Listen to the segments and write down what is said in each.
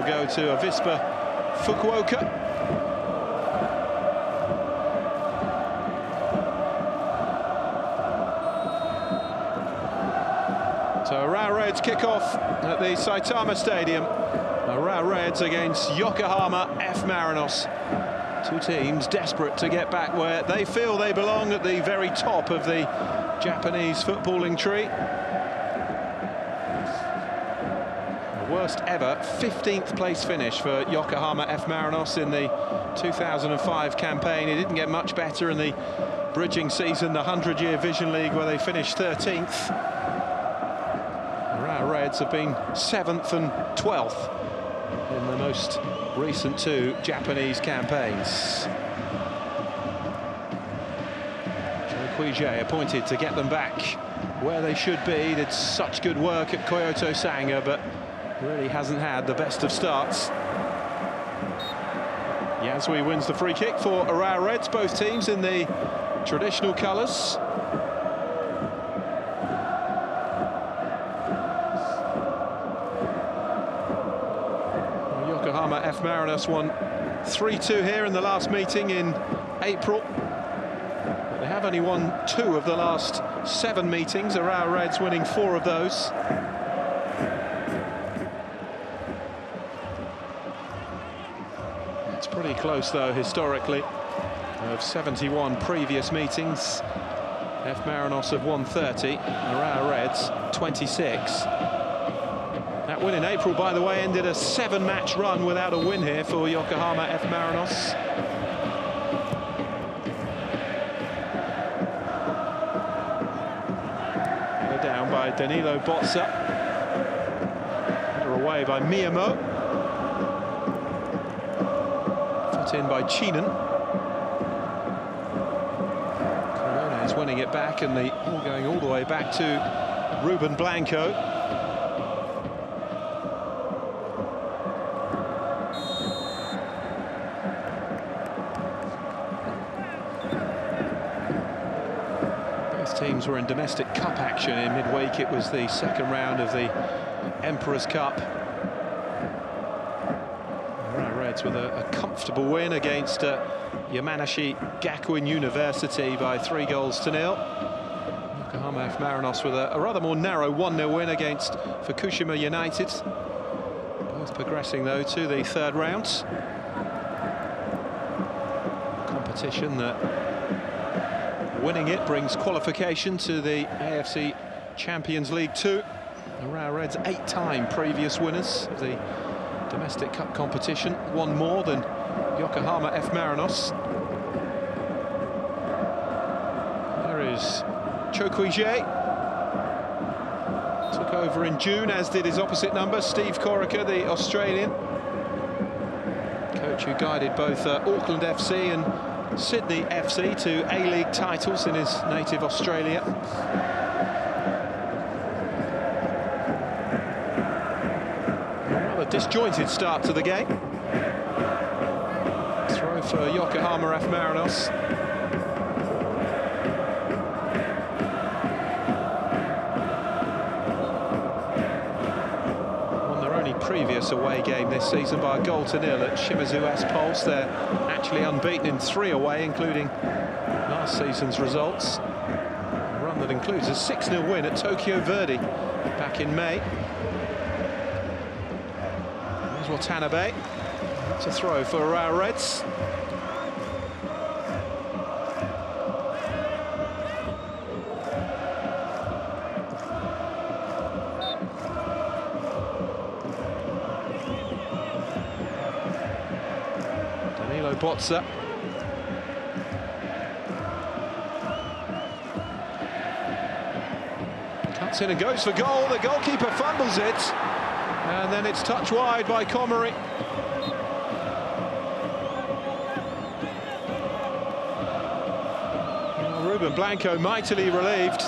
We'll go to Avispa Fukuoka. So Urawa Reds kick off at the Saitama Stadium. Urawa Reds against Yokohama F. Marinos. Two teams desperate to get back where they feel they belong, at the very top of the Japanese footballing tree. The worst ever 15th place finish for Yokohama F. Marinos in the 2005 campaign. It didn't get much better in the bridging season, the 100-year Vision League, where they finished 13th. Urawa Reds have been 7th and 12th in the most recent two Japanese campaigns. J.League appointed to get them back where they should be. Did such good work at Kyoto Sanga, but really hasn't had the best of starts. Yasui wins the free kick for Urawa Reds, both teams in the traditional colours. Yokohama F. Marinos won 3-2 here in the last meeting in April. But they have only won 2 of the last 7 meetings, Urawa Reds winning 4 of those. It's pretty close though historically. Of 71 previous meetings, F. Marinos have won 30, Urawa Reds 26. That win in April, by the way, ended a 7-match run without a win here for Yokohama F. Marinos. They're down by Danilo Bozza. Header away by Miyamo. Put in by Chinan. Corona is winning it back, and the ball going all the way back to Ruben Blanco. Teams were in domestic cup action in midweek. It was the second round of the Emperor's Cup. Urawa Reds with a comfortable win against Yamanashi Gakuin University by 3-0. Yokohama F. Marinos with a rather more narrow 1-0 win against Fukushima United. Both progressing though to the third round. Competition that winning it brings qualification to the AFC Champions League 2. Urawa Reds 8-time previous winners of the domestic cup competition, one more than Yokohama F. Marinos. There is Chokuije. Took over in June, as did his opposite number, Steve Corica, the Australian coach who guided both Auckland FC and Sydney FC to A-League titles in his native Australia. A rather disjointed start to the game. Throw for Yokohama F. Marinos. Won their only previous away game this season by a 0-0 at Shimazu S-Pulse. They're actually unbeaten in 3 away, including last season's results. A run that includes a 6-0 win at Tokyo Verdy back in May. There's Watanabe. It's a throw for Urawa Reds. Danilo Bozza. Cuts in and goes for goal. The goalkeeper fumbles it, and then it's touched wide by Komori. Ruben Blanco mightily relieved.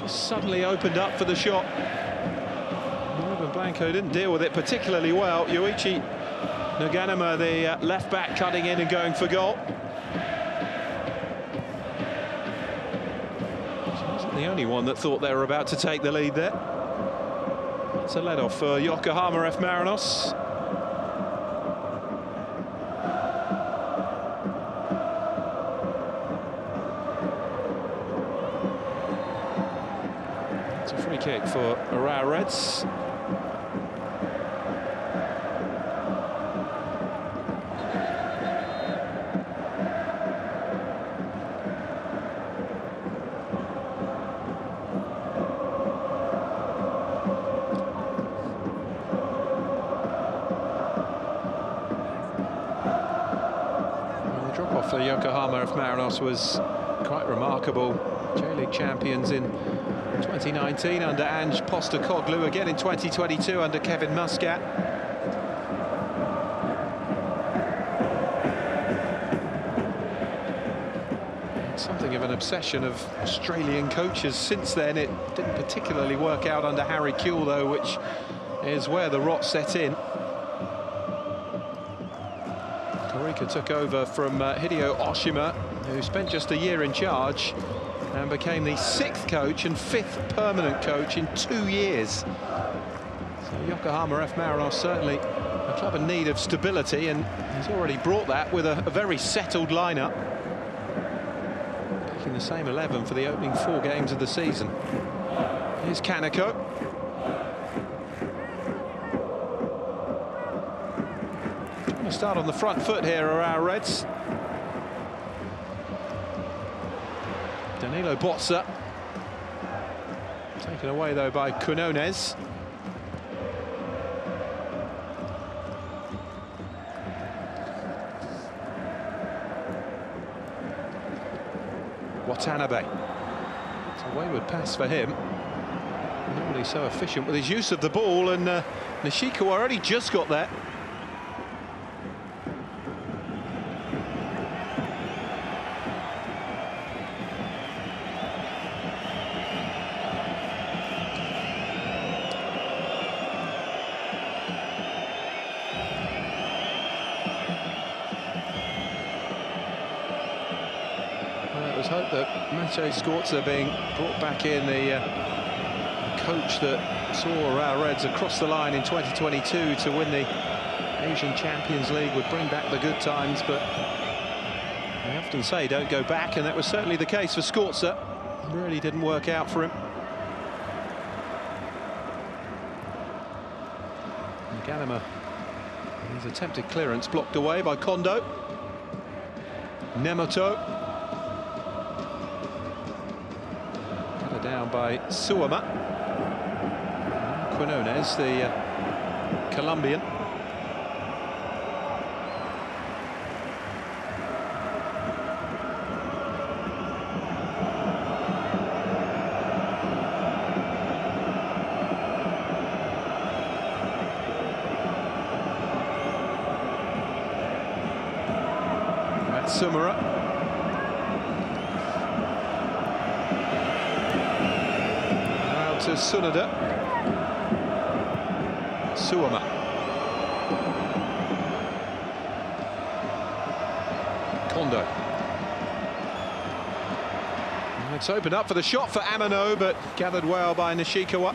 Just suddenly opened up for the shot. Ruben Blanco didn't deal with it particularly well. Yoichi Naganuma, the left back, cutting in and going for goal. the only one that thought they were about to take the lead there. It's a let-off for Yokohama F. Marinos. It's a free kick for Urawa Reds. For Yokohama F. Marinos was quite remarkable. J.League champions in 2019 under Ange Postecoglou, again in 2022 under Kevin Muscat. Something of an obsession of Australian coaches since then. It didn't particularly work out under Harry Kewell, though, which is where the rot set in. Korika took over from Hideo Oshima, who spent just a year in charge and became the 6th coach and 5th permanent coach in 2 years. So Yokohama F. Marinos certainly a club in need of stability, and he's already brought that with a very settled lineup, picking the same 11 for the opening 4 games of the season. Here's Kaneko. Start on the front foot here, Urawa Reds. Danilo Bozza. Taken away, though, by Quinones. Watanabe. It's a wayward pass for him. Normally so efficient with his use of the ball, and Nishikawa already just got there. There's hope that Maciej Skorza being brought back in, the coach that saw Urawa Reds across the line in 2022 to win the Asian Champions League, would bring back the good times, but I often say don't go back, and that was certainly the case for Skorza. Really didn't work out for him. And Gallagher, his attempted clearance blocked away by Kondo. Nemoto. Down by Suama. Quinones, the Colombian. Matsumura. To Sunada. Suama. Kondo. And it's opened up for the shot for Amano, but gathered well by Nishikawa.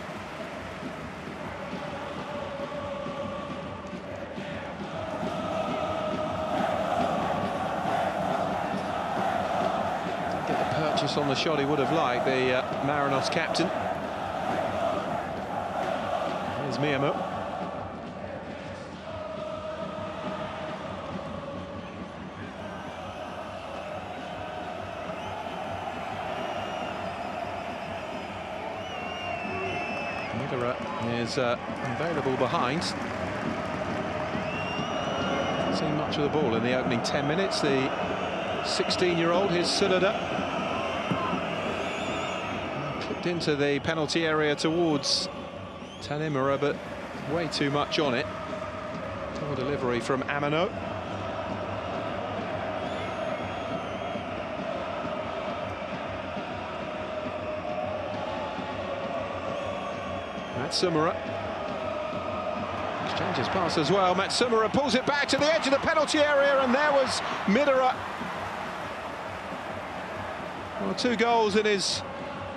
Didn't get the purchase on the shot he would have liked, the Marinos captain. Miyamoto. Midera is available behind. Hasn't seen much of the ball in the opening 10 minutes. The 16-year-old, his Sunada, clipped into the penalty area towards Tanimura, but way too much on it. Poor delivery from Amano. Matsumura exchanges pass as well. Matsumura pulls it back to the edge of the penalty area, and there was Midera. Well, 2 goals in his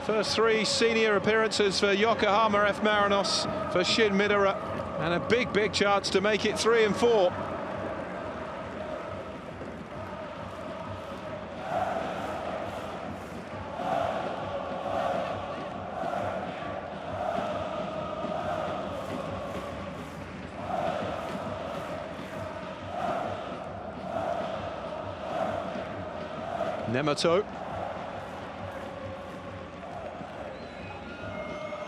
First 3 senior appearances for Yokohama F. Marinos for Shin Midera, and a big chance to make it 3 and 4. Nemoto.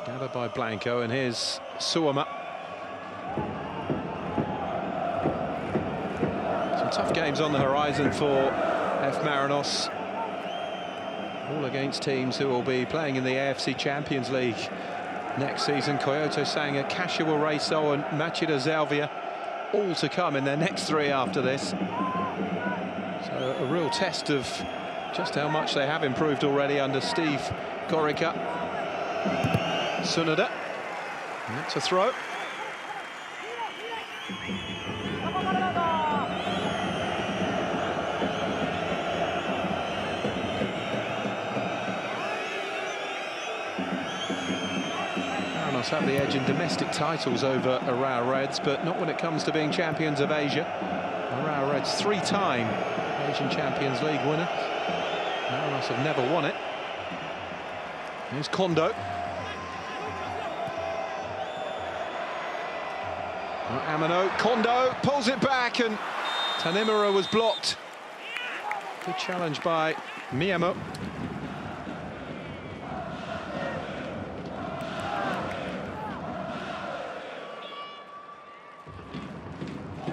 Gathered by Blanco, and here's Suama. Some tough games on the horizon for F. Marinos. All against teams who will be playing in the AFC Champions League next season. Kyoto Sanga, Kashiwa Reiso and Machida Zalvia, all to come in their next 3 after this. So a real test of just how much they have improved already under Steve Gorica. Tsunoda, and that's a throw. Marinos have the edge in domestic titles over Urawa Reds, but not when it comes to being champions of Asia. Urawa Reds 3-time Asian Champions League winner. Marinos have never won it. Here's Kondo. Amano, Kondo pulls it back, and Tanemura was blocked. Good challenge by Miyamo.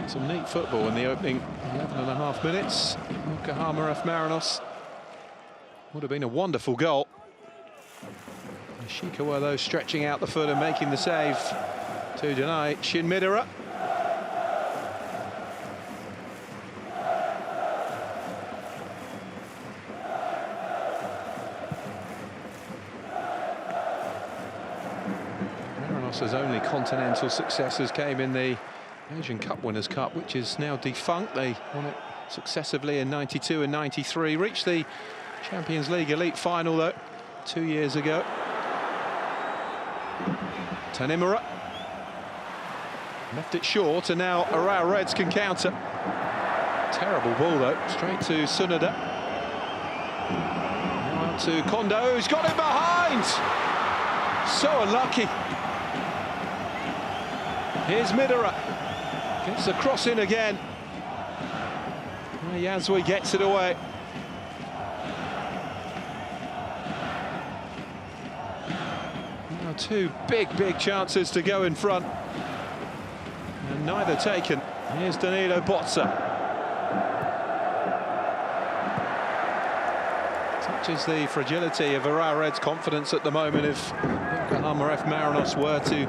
Some neat football in the opening 11.5 minutes. Yokohama F. Marinos. Would have been a wonderful goal. Ishikawa, though, stretching out the foot and making the save to deny Shin Midera. Marinos' only continental successes came in the Asian Cup Winners' Cup, which is now defunct. They won it successively in '92 and '93. Reached the Champions League Elite Final, though, 2 years ago. Tanemura left it short, and now Urawa Reds can counter. Terrible ball, though, straight to Tsunoda. Now out to Kondo, who's got him behind! So unlucky. Here's Midera. Gets the cross in again. Yasui gets it away. Now 2 big chances to go in front, and neither taken. Here's Danilo Bozza. Touches the fragility of Urawa Reds' confidence at the moment. If Yokohama F. Marinos were to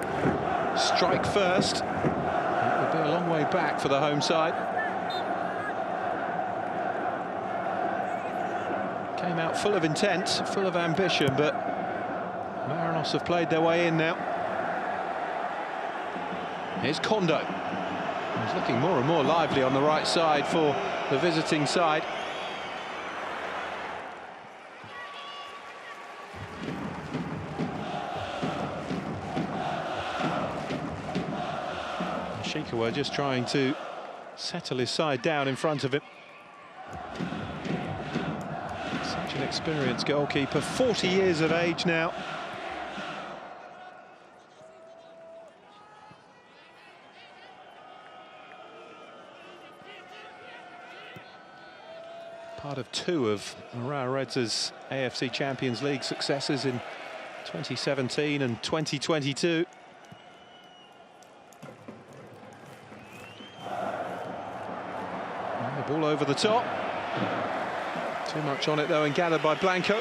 strike first, it would be a long way back for the home side. Came out full of intent, full of ambition, but Marinos have played their way in now. Here's Kondo. He's looking more and more lively on the right side for the visiting side. Ishikawa just trying to settle his side down in front of him. Such an experienced goalkeeper, 40 years of age now. Part of 2 of Urawa Reds' AFC Champions League successes in 2017 and 2022. And the ball over the top. Too much on it, though, and gathered by Blanco.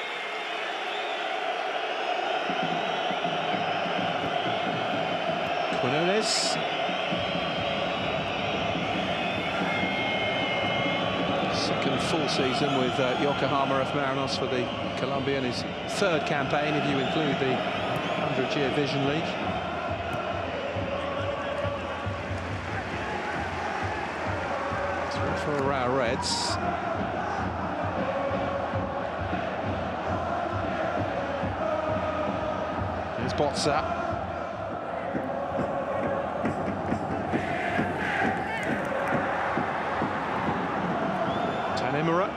Quinones. Second full season with Yokohama F. Marinos for the Colombian. His 3rd campaign, if you include the 100-year Vision League. Through for Urawa Reds. Here's Botsa. Tanimura.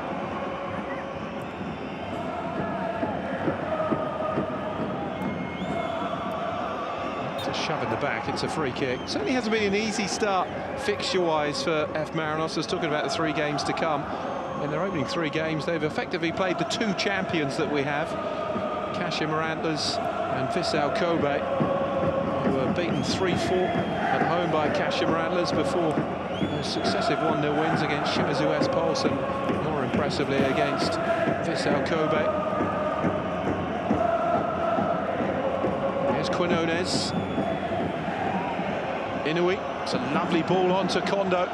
It's a shove in the back, it's a free kick. Certainly hasn't been an easy start fixture-wise for F. Marinos. I was talking about the 3 games to come. In their opening 3 games, they've effectively played the 2 champions that we have, Kashima Antlers and Vissel Kobe, who were beaten 3-4 at home by Kashima Antlers before those successive 1-0 wins against Shimizu S-Pulse and more impressively against Vissel Kobe. Here's Quinones. Inui. It's a lovely ball on to Kondo.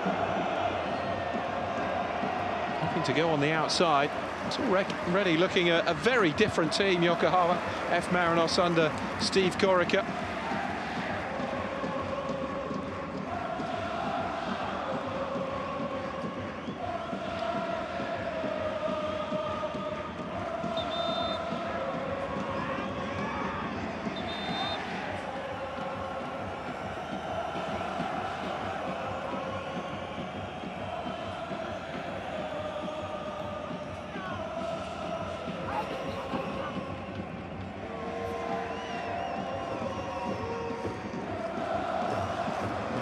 Looking to go on the outside. It's already looking at a very different team, Yokohama F. Marinos under Steve Corica.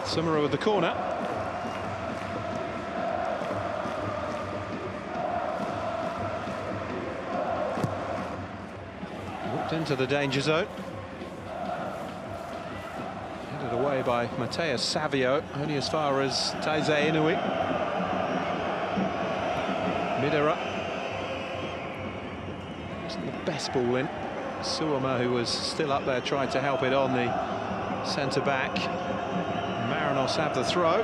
Summerer with the corner. Walked into the danger zone. Headed away by Mateus Savio, only as far as Taizé Inui. Midera. Wasn't the best ball in. Suama, who was still up there, tried to help it on the centre-back. Marinos have the throw.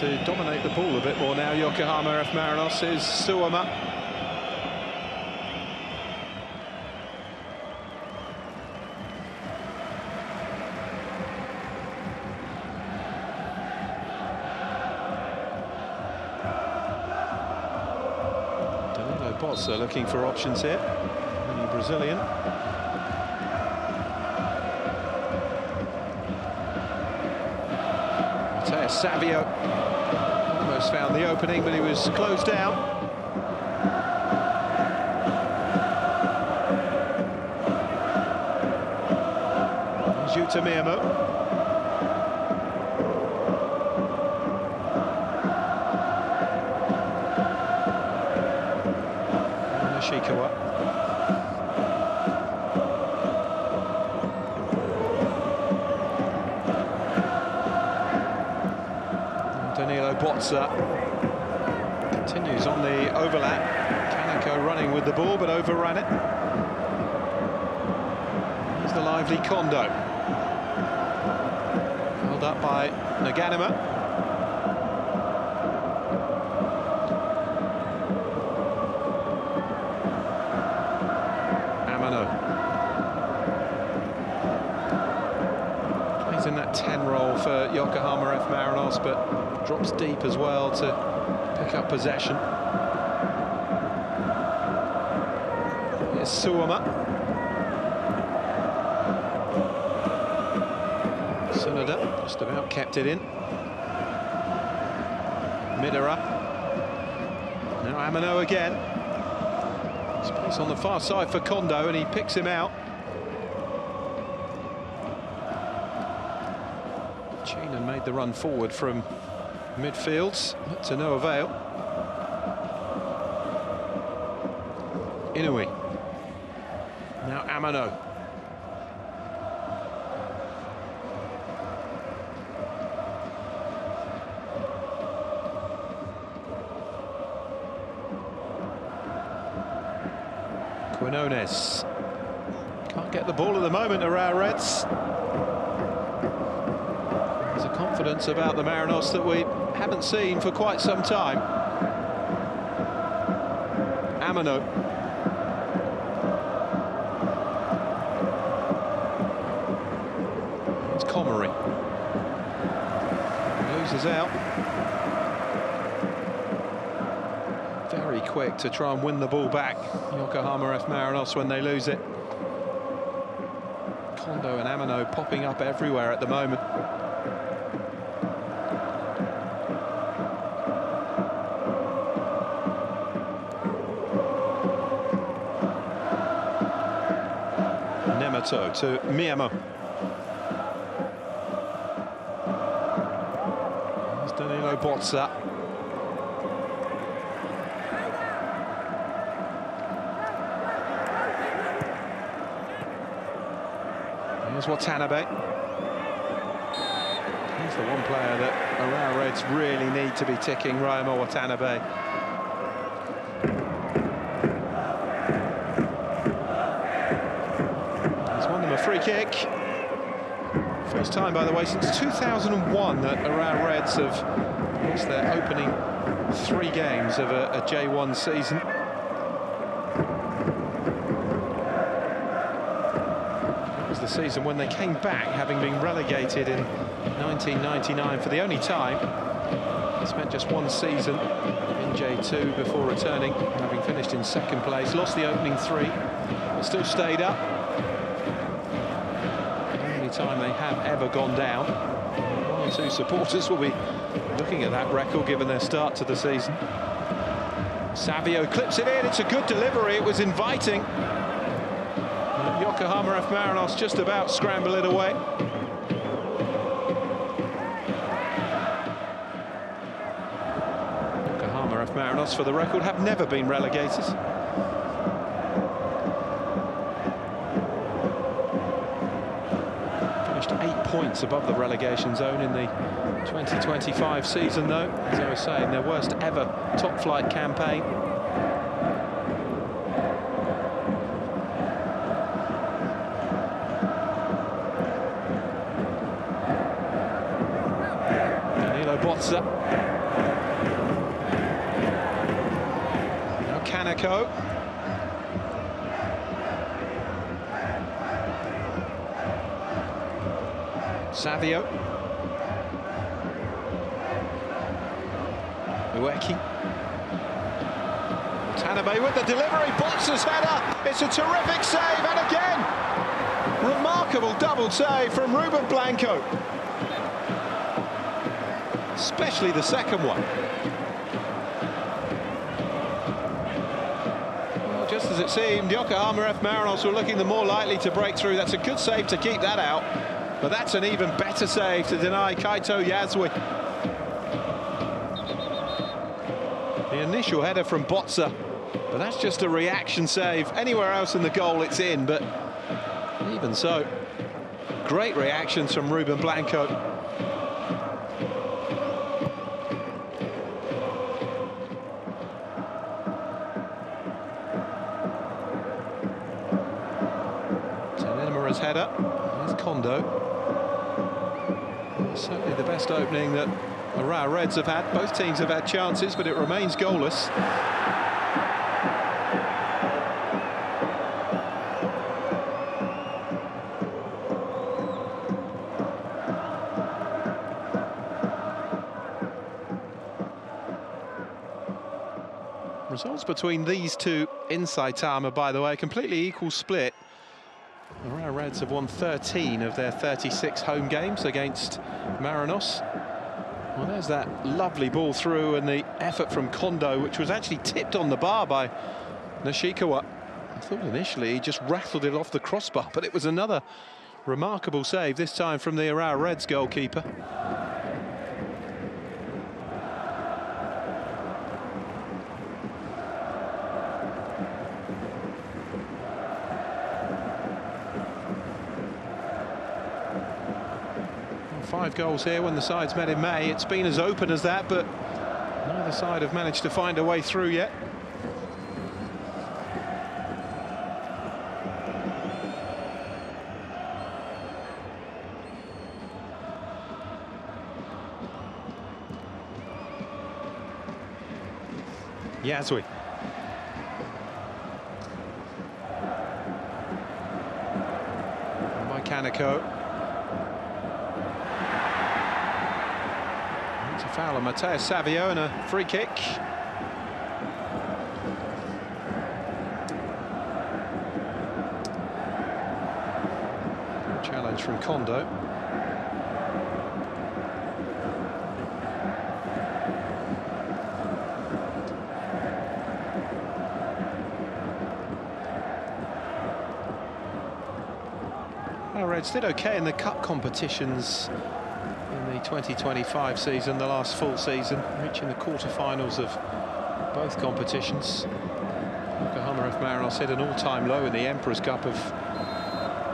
To dominate the ball a bit more now, Yokohama F. Marinos is Suama. Botsa looking for options here, the Brazilian. Mateus Savio almost found the opening, but he was closed down. Yuta Miyamo. Shikawa. Danilo Botsa continues on the overlap. Kaneko running with the ball, but overran it. Here's the lively Kondo. Held up by Naganima. Plays in that 10 role for Yokohama F. Marinos, but drops deep as well to pick up possession. Here's Suama. Tsunoda just about kept it in. Midera. Now Amano again. Space on the far side for Kondo, and he picks him out. Chinan made the run forward from midfields, but to no avail. Inui. Now Amano. Quinones. Can't get the ball at the moment, Urawa Reds. There's a confidence about the Marinos that we haven't seen for quite some time. Amano. It's Comrie. Loses out. Very quick to try and win the ball back, Yokohama F. Marinos, when they lose it. Kondo and Amano popping up everywhere at the moment. Nemato to Miyamo. There's Danilo Bozza. Here's Watanabe. He's the one player that Urawa Reds really need to be ticking, Ryoma Watanabe. He's won them a free kick. First time, by the way, since 2001 that Urawa Reds have lost their opening 3 games of a J1 season. The season when they came back, having been relegated in 1999 for the only time. They spent just 1 season in J2 before returning, having finished in 2nd place. Lost the opening 3, but still stayed up. The only time they have ever gone down. 1 or 2 supporters will be looking at that record given their start to the season. Savio clips it in. It's a good delivery. It was inviting. Yokohama F. Marinos just about scramble it away. Yokohama F. Marinos, for the record, have never been relegated. Finished 8 points above the relegation zone in the 2025 season, though, as I was saying, their worst ever top-flight campaign. Bozza. Now Kaneko. Savio. Ueki. Watanabe with the delivery. Bozza's header. It's a terrific save, and again, remarkable double save from Ruben Blanco. Especially the second one. Well, just as it seemed, Yokohama F. Marinos were looking the more likely to break through. That's a good save to keep that out, but that's an even better save to deny Kaito Yasui. The initial header from Bozza, but that's just a reaction save. Anywhere else in the goal, it's in, but even so, great reactions from Ruben Blanco. Header. There's Kondo. Certainly the best opening that Urawa Reds have had. Both teams have had chances, but it remains goalless. Results between these two in Saitama, by the way, completely equal split. The Urawa Reds have won 13 of their 36 home games against Marinos. Well, there's that lovely ball through and the effort from Kondo, which was actually tipped on the bar by Nishikawa. I thought initially he just rattled it off the crossbar, but it was another remarkable save, this time from the Urawa Reds goalkeeper. Five goals here when the sides met in May. It's been as open as that, but neither side have managed to find a way through yet. Yasui. Kaneko. It's a foul on Matteo Savio and a free kick. Challenge from Kondo. Reds did okay in the cup competitions in the 2025 season, the last full season, reaching the quarter-finals of both competitions. Yokohama F. Marinos hit an all-time low in the Emperor's Cup of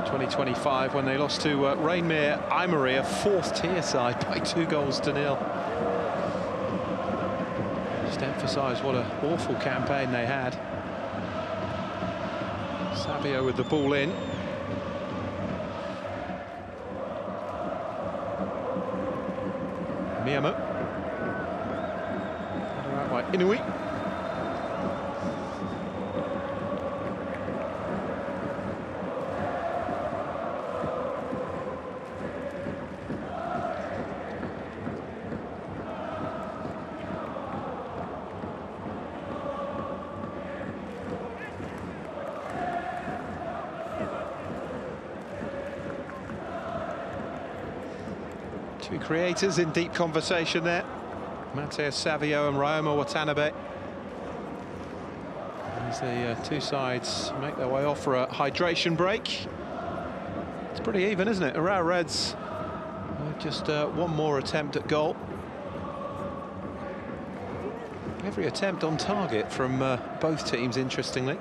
2025 when they lost to Rainmere Aimery, a fourth-tier side, by 2-0. Just emphasise what an awful campaign they had. Savio with the ball in. Miyamo. Out by Inui. Two creators in deep conversation there. Matteo Savio and Ryoma Watanabe. As the two sides make their way off for a hydration break. It's pretty even, isn't it? Urawa Reds just one more attempt at goal. Every attempt on target from both teams, interestingly.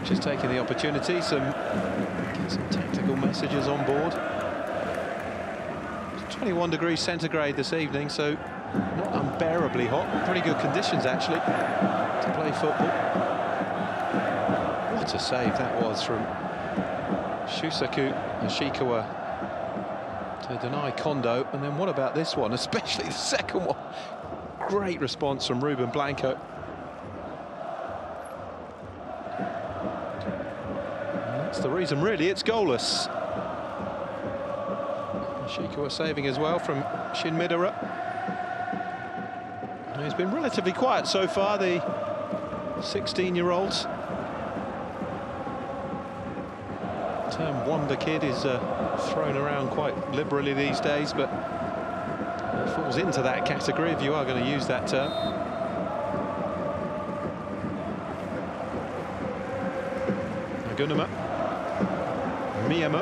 Just taking the opportunity, get some tactical messages on board. It's 21 degrees centigrade this evening, so not unbearably hot. Pretty good conditions, actually, to play football. What a save that was from Shusaku Ishikawa to deny Kondo. And then what about this one, especially the second one? Great response from Ruben Blanco. That's the reason, really, it's goalless. Ishikawa saving as well from Shin Midora. He's been relatively quiet so far, the 16-year-old. The term wonder kid is thrown around quite liberally these days, but it falls into that category if you are going to use that term. Agunama. Miyamo.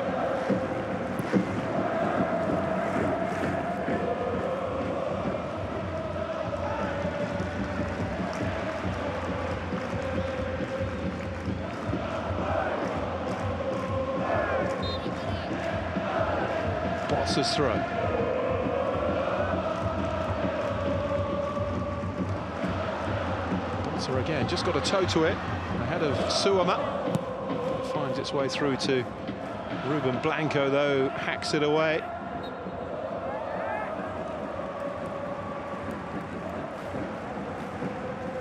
Boss's throw. Bosser again, just got a toe to it, ahead of Suama. Finds its way through to Ruben Blanco, though, hacks it away.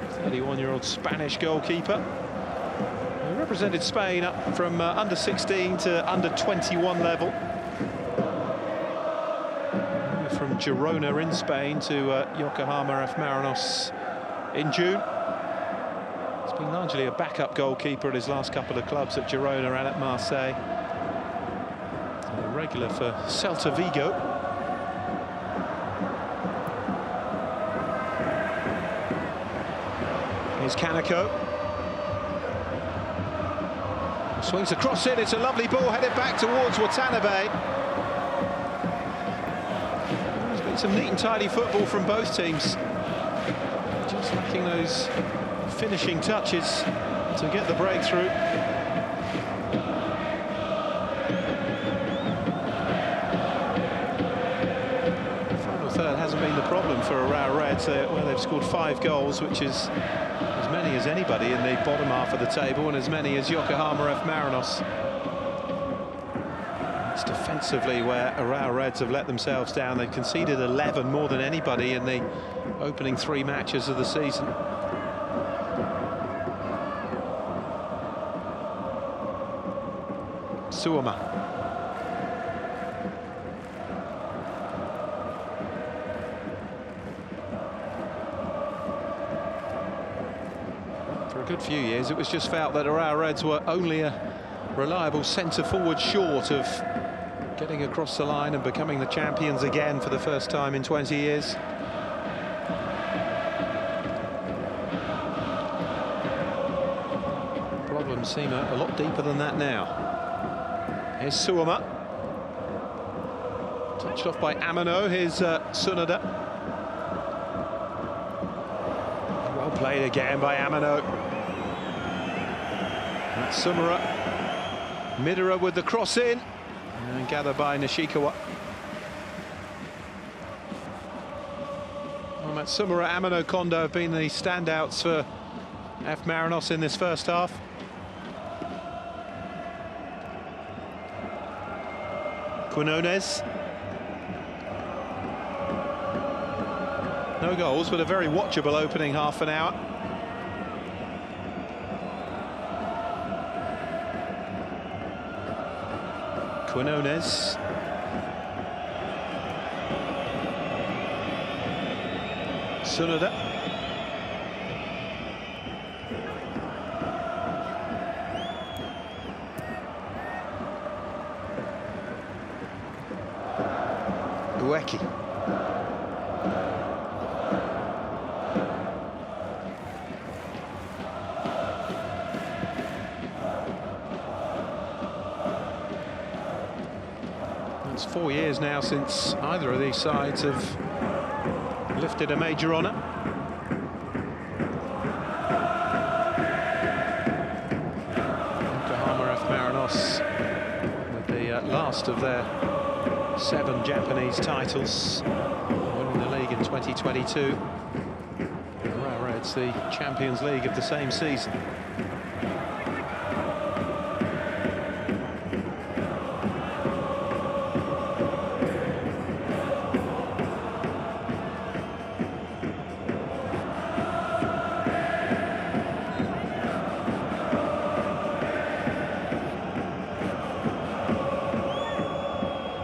The 31-year-old Spanish goalkeeper. He represented Spain up from under 16 to under 21 level. From Girona in Spain to Yokohama F. Marinos in June. He's been largely a backup goalkeeper at his last couple of clubs at Girona and at Marseille. A regular for Celta Vigo. Here's Kaneko. Swings across it, it's a lovely ball headed back towards Watanabe. There's been some neat and tidy football from both teams. Just lacking those finishing touches to get the breakthrough. The final third hasn't been the problem for Urawa Reds, where they've scored 5 goals, which is as many as anybody in the bottom half of the table, and as many as Yokohama F Marinos. It's defensively where Urawa Reds have let themselves down. They've conceded 11, more than anybody in the opening 3 matches of the season. Suoma. For a good few years, it was just felt that Urawa Reds were only a reliable centre-forward short of getting across the line and becoming the champions again for the first time in 20 years. Problems seem a lot deeper than that now. Here's Suoma. Touched off by Amano. Here's Tsunoda. Well played again by Amano. Matsumura. Midera with the cross in. And gathered by Nishikawa. Well, Matsumura, Amano, Kondo have been the standouts for F Marinos in this first half. Quinones. No goals, but a very watchable opening half an hour. Quinones. Tsunoda. Ueki. It's 4 years now since either of these sides have lifted a major honour. Yokohama F Marinos with the last of their 7 Japanese titles, winning the league in 2022. Urawa Reds, the Champions League of the same season.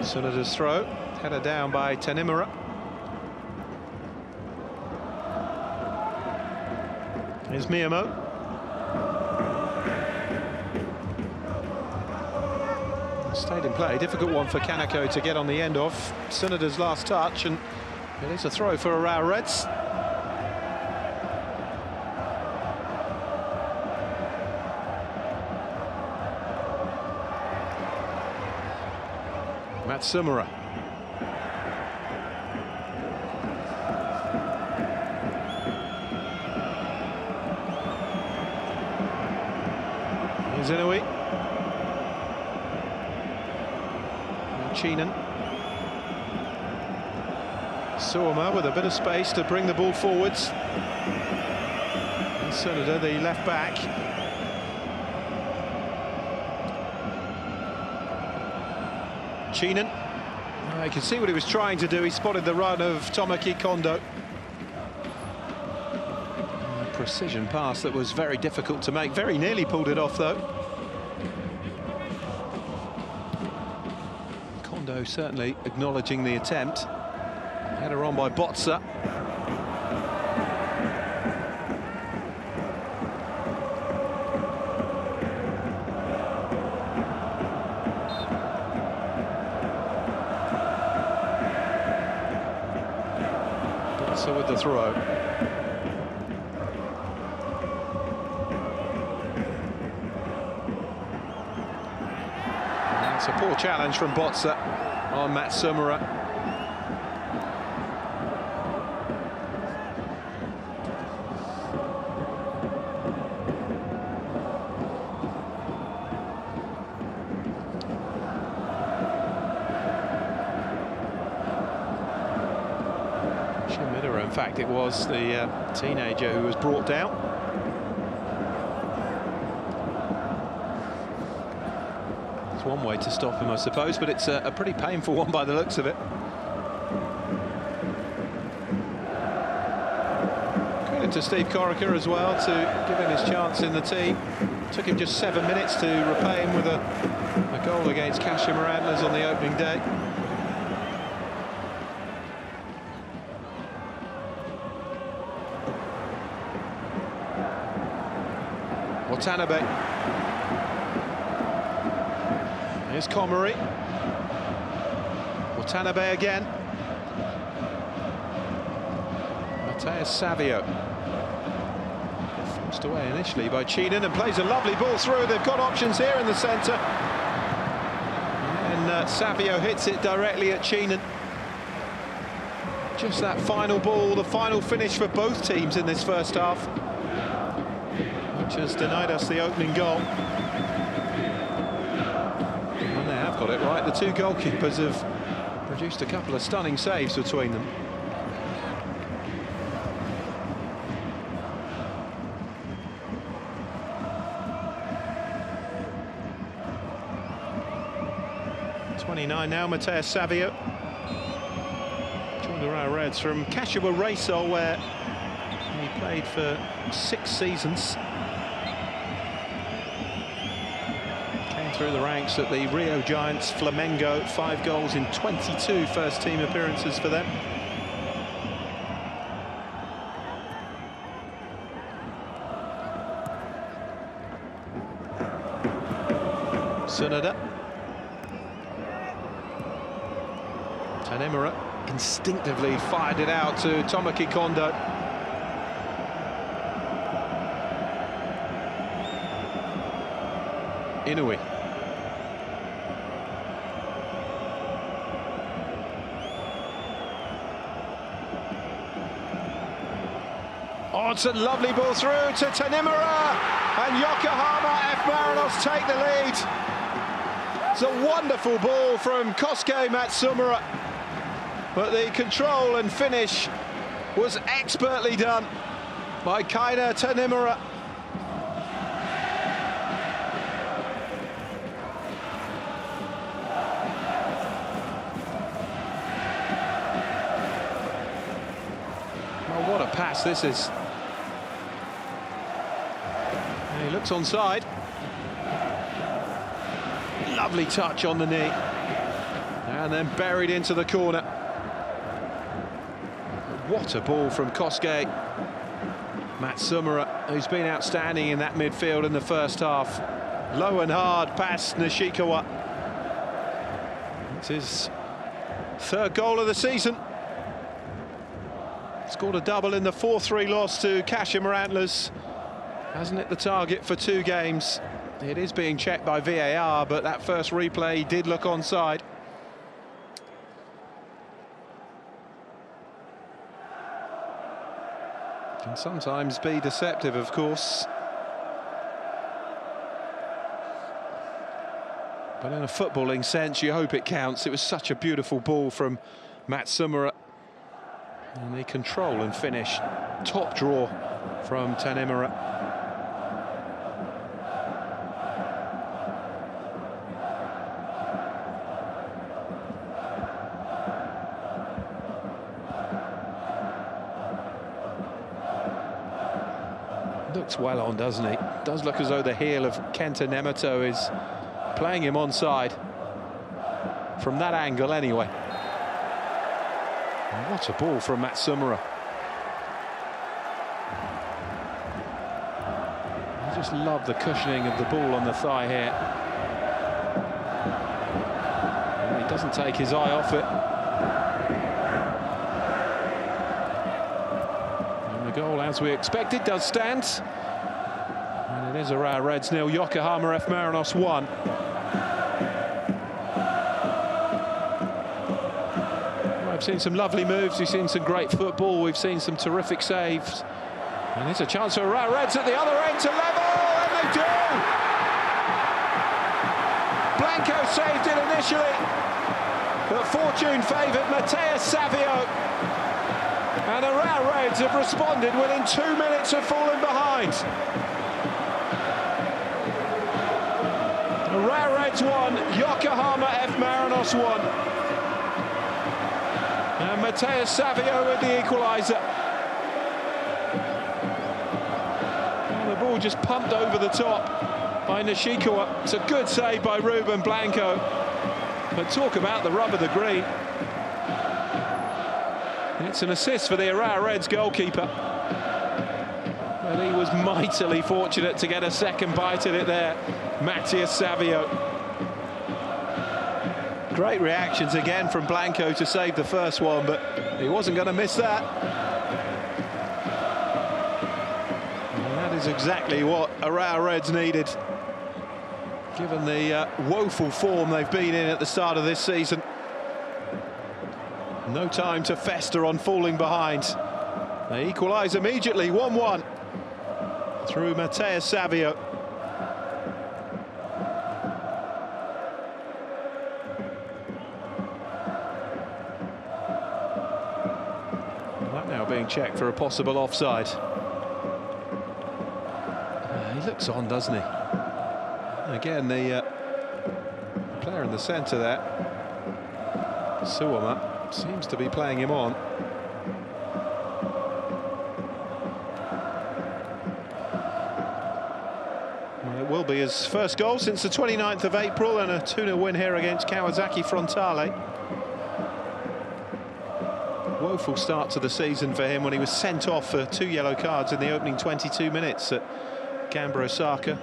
Tsunoda's throw, header down by Tanimura. Here's Miyamo. Stayed in play, difficult one for Kaneko to get on the end of. Tsunoda's last touch, and it is a throw for Urawa Reds. Matsumura. Here's Inouye. Chinan. Suoma with a bit of space to bring the ball forwards. And Tsunoda, the left back. Chinan. You can see what he was trying to do. He spotted the run of Tomoki Kondo. A precision pass that was very difficult to make. Very nearly pulled it off, though. Kondo certainly acknowledging the attempt. Header on by Botsa. With the throw. That's a poor challenge from Botsa on Matsumura. in fact, it was the teenager who was brought down. It's one way to stop him, I suppose, but it's a pretty painful one by the looks of it. Credit to Steve Corica as well to give him his chance in the team. Took him just 7 minutes to repay him with a goal against Kashima Antlers on the opening day. Watanabe. Here's Komori. Watanabe again. Matheus Savio. Forced away initially by Cheenan and plays a lovely ball through. They've got options here in the centre. And Savio hits it directly at Cheenan. Just that final ball, the final finish for both teams in this first half, which has denied us the opening goal. And they have got it right. The two goalkeepers have produced a couple of stunning saves between them. Now, Matheus Savio joined the Urawa Reds from Kashiwa Reysol, where he played for 6 seasons. Came through the ranks at the Rio Giants Flamengo, 5 goals in 22 first-team appearances for them. Tsunoda. Tanemura instinctively fired it out to Tomoki Kondo. Inouye. Oh, it's a lovely ball through to Tanemura, and Yokohama F. Marinos take the lead. It's a wonderful ball from Kosuke Matsumura, but the control and finish was expertly done by Kaina Tanemura. Oh, what a pass this is. And he looks onside. Lovely touch on the knee. And then buried into the corner. What a ball from Kosuke Matsumura, who's been outstanding in that midfield in the first half. Low and hard past Nishikawa. It's his 3rd goal of the season. Scored a double in the 4-3 loss to Kashima Antlers. Hasn't hit the target for 2 games. It is being checked by VAR, but that first replay did look onside. Can sometimes be deceptive, of course. But in a footballing sense, you hope it counts. It was such a beautiful ball from Matsumura. And the control and finish, top draw from Tanemura. Looks well on, doesn't he? Does look as though the heel of Kenta Nemoto is playing him onside. From that angle, anyway. And what a ball from Matsumura. I just love the cushioning of the ball on the thigh here. And he doesn't take his eye off it. The goal, as we expected, does stand. And it is Urawa Reds 0, Yokohama F. Marinos 1. We've seen some lovely moves, we've seen some great football, we've seen some terrific saves. And there's a chance for Urawa Reds at the other end to level, and they do! Blanco saved it initially, but fortune favoured Matheus Savio. And Urawa Reds have responded within 2 minutes of falling behind. Urawa Reds 1, Yokohama F. Marinos 1. And Mateus Savio with the equaliser. The ball just pumped over the top by Nishikawa. It's a good save by Ruben Blanco. But talk about the rub of the green. It's an assist for the Urawa Reds goalkeeper. And he was mightily fortunate to get a second bite at it there, Mateus Savio. Great reactions again from Blanco to save the first one, but he wasn't going to miss that. And that is exactly what Urawa Reds needed, given the woeful form they've been in at the start of this season. No time to fester on falling behind. They equalise immediately, 1-1, through Mateus Savio. That now being checked for a possible offside. He looks on, doesn't he? Again, the player in the centre there, Suwama, seems to be playing him on. Well, it will be his first goal since the 29th of April and a 2-0 win here against Kawasaki Frontale. Woeful start to the season for him when he was sent off for 2 yellow cards in the opening 22 minutes at Gamba Osaka.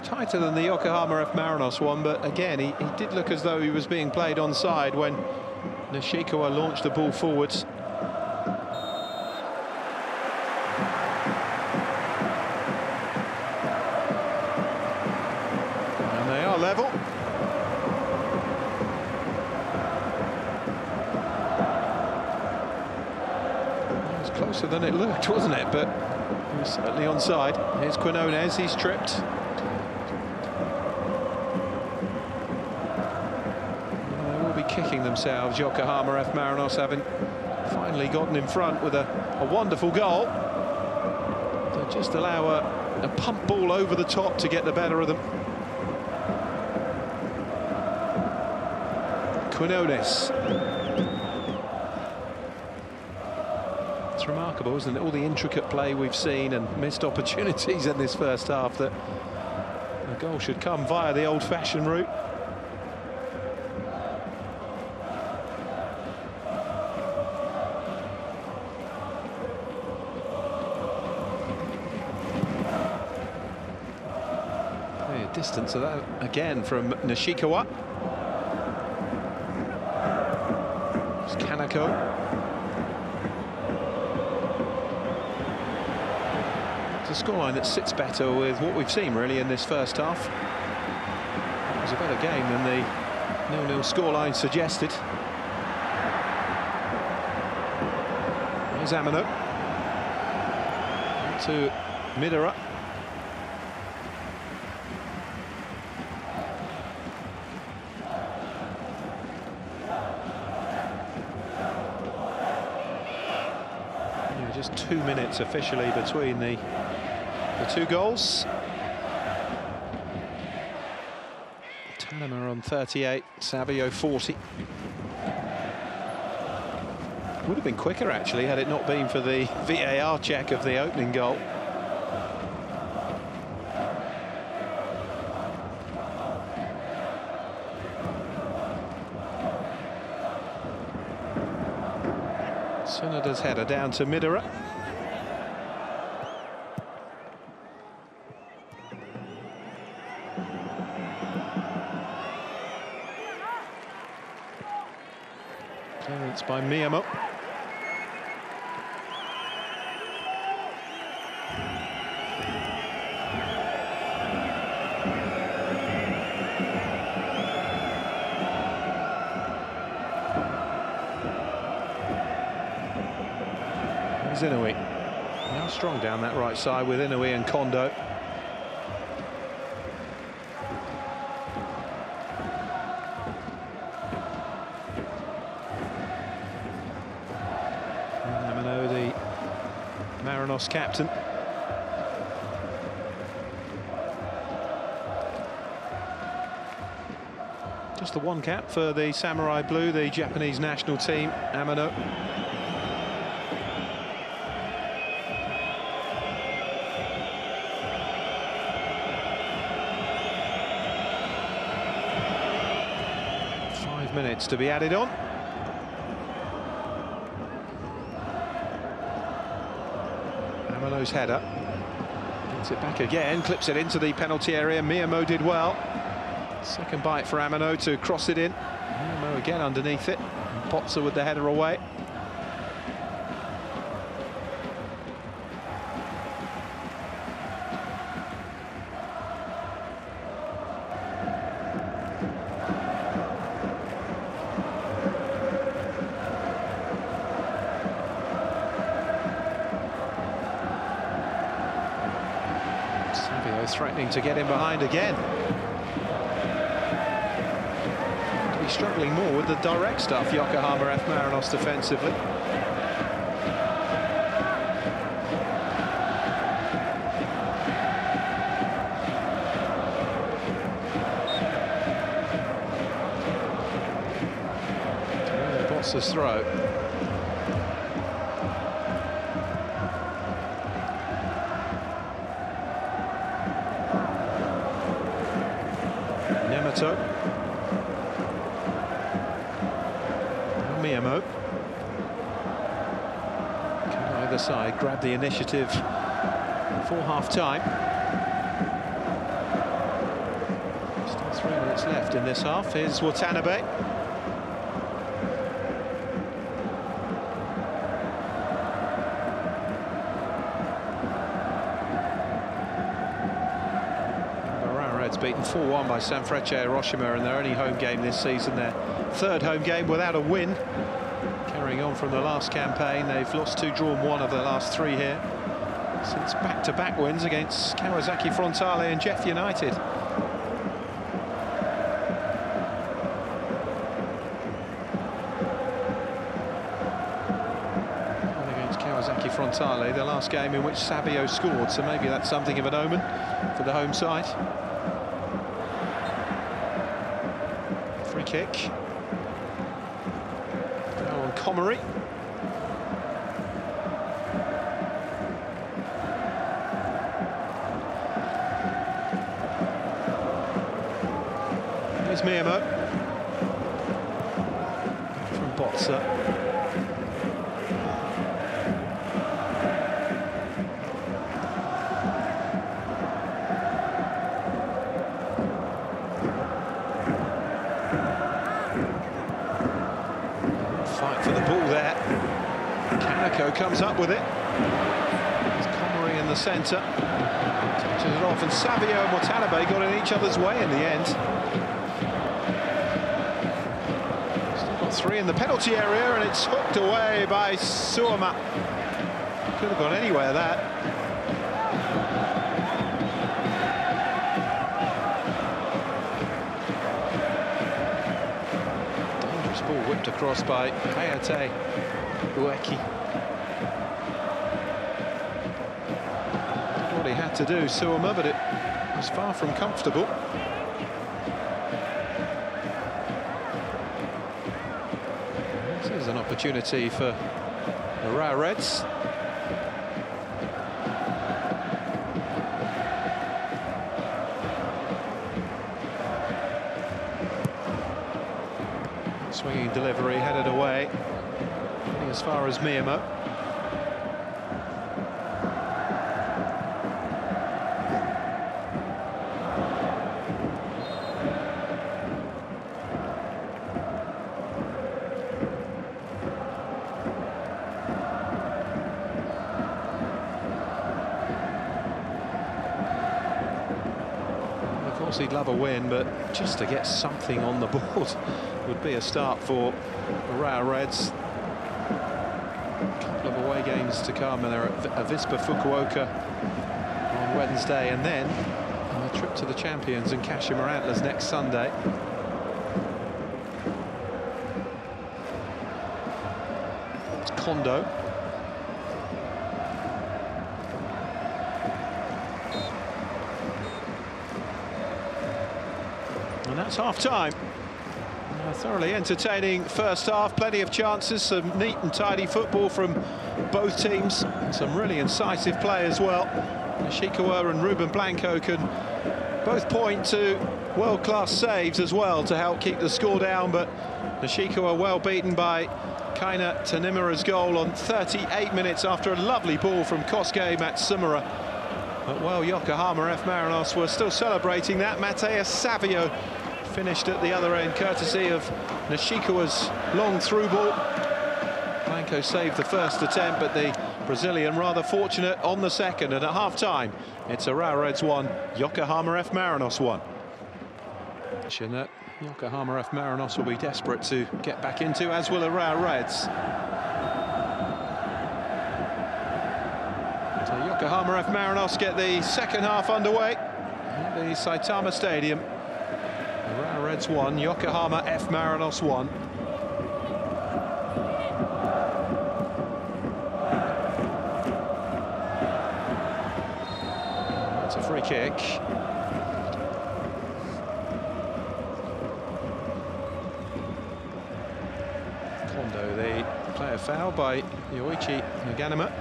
Tighter than the Yokohama F. Marinos one, but again he did look as though he was being played onside when Nishikawa launched the ball forwards. And they are level. It was closer than it looked, wasn't it? But he was certainly onside. Here's Quinones, he's tripped. Kicking themselves, Yokohama F. Marinos having finally gotten in front with a wonderful goal. They just allow a pump ball over the top to get the better of them. Quinones. It's remarkable, isn't it? All the intricate play we've seen and missed opportunities in this first half, that the goal should come via the old-fashioned route. Distance of that again from Nishikawa. It's Kaneko. It's a scoreline that sits better with what we've seen really in this first half. It was a better game than the 0-0 scoreline suggested. Here's Amano. To Midera. Just 2 minutes officially between the two goals. Tanama on 38, Savio 40. Would have been quicker actually had it not been for the VAR check of the opening goal. Tsunoda's header down to Midera. Clearance by Miyamo. Here's Inouye. Now strong down that right side with Inouye and Kondo. Amano, the Marinos captain. Just the one cap for the Samurai Blue, the Japanese national team, Amano. Minutes to be added on. Amano's header. Gets it back again, clips it into the penalty area. Miyamo did well. Second bite for Amano to cross it in. Miyamo again underneath it. And Potser with the header away. Threatening to get in behind again. To be struggling more with the direct stuff, Yokohama F Marinos defensively. Potser's throw. Miyamo can either side grab the initiative for half-time. Still 3 minutes left in this half. Here's Watanabe. Beaten 4-1 by Sanfrecce Hiroshima in their only home game this season, their third home game without a win. Carrying on from the last campaign, they've lost 2, drawn 1 of their last 3 here since back-to-back wins against Kawasaki Frontale and Jeff United. And against Kawasaki Frontale, the last game in which Sabio scored, so maybe that's something of an omen for the home side. Free kick. Now on Comrie. Here's Miyamo. From Potser. Comes up with it. It's Comrie in the centre. Touches it off, and Savio and Watanabe got in each other's way in the end. Still got 3 in the penalty area, and it's hooked away by Suoma. Could have gone anywhere, that. Dangerous ball whipped across by Hayate Ueki. What he had to do, Suoma, but it was far from comfortable. This is an opportunity for the Urawa Reds. Swinging delivery, headed away. As far as Miyamo. Of course he'd love a win, but just to get something on the board would be a start for the Urawa Reds. A couple of away games to come, and they're at Avispa Fukuoka on Wednesday, and then a trip to the champions and Kashima Antlers next Sunday. It's Kondo. And that's half-time. A thoroughly entertaining first half, plenty of chances, some neat and tidy football from both teams, and some really incisive play as well. Nishikawa and Ruben Blanco can both point to world-class saves as well to help keep the score down, but Nishikawa well beaten by Kaina Tanimura's goal on 38 minutes after a lovely ball from Kosuke Matsumura. But well, Yokohama F. Marinos were still celebrating that. Mateus Savio finished at the other end, courtesy of Nishikawa's long through ball. Blanco saved the first attempt, but the Brazilian rather fortunate on the second. And at half-time, it's Urawa Reds 1, Yokohama F. Marinos 1. That Yokohama F. Marinos will be desperate to get back into, as will Urawa Reds. So Yokohama F. Marinos get the second half underway at the Saitama Stadium. Urawa Reds 1, Yokohama F. Marinos 1. It's a free kick. Kondo, the player foul by Yoichi Naganuma.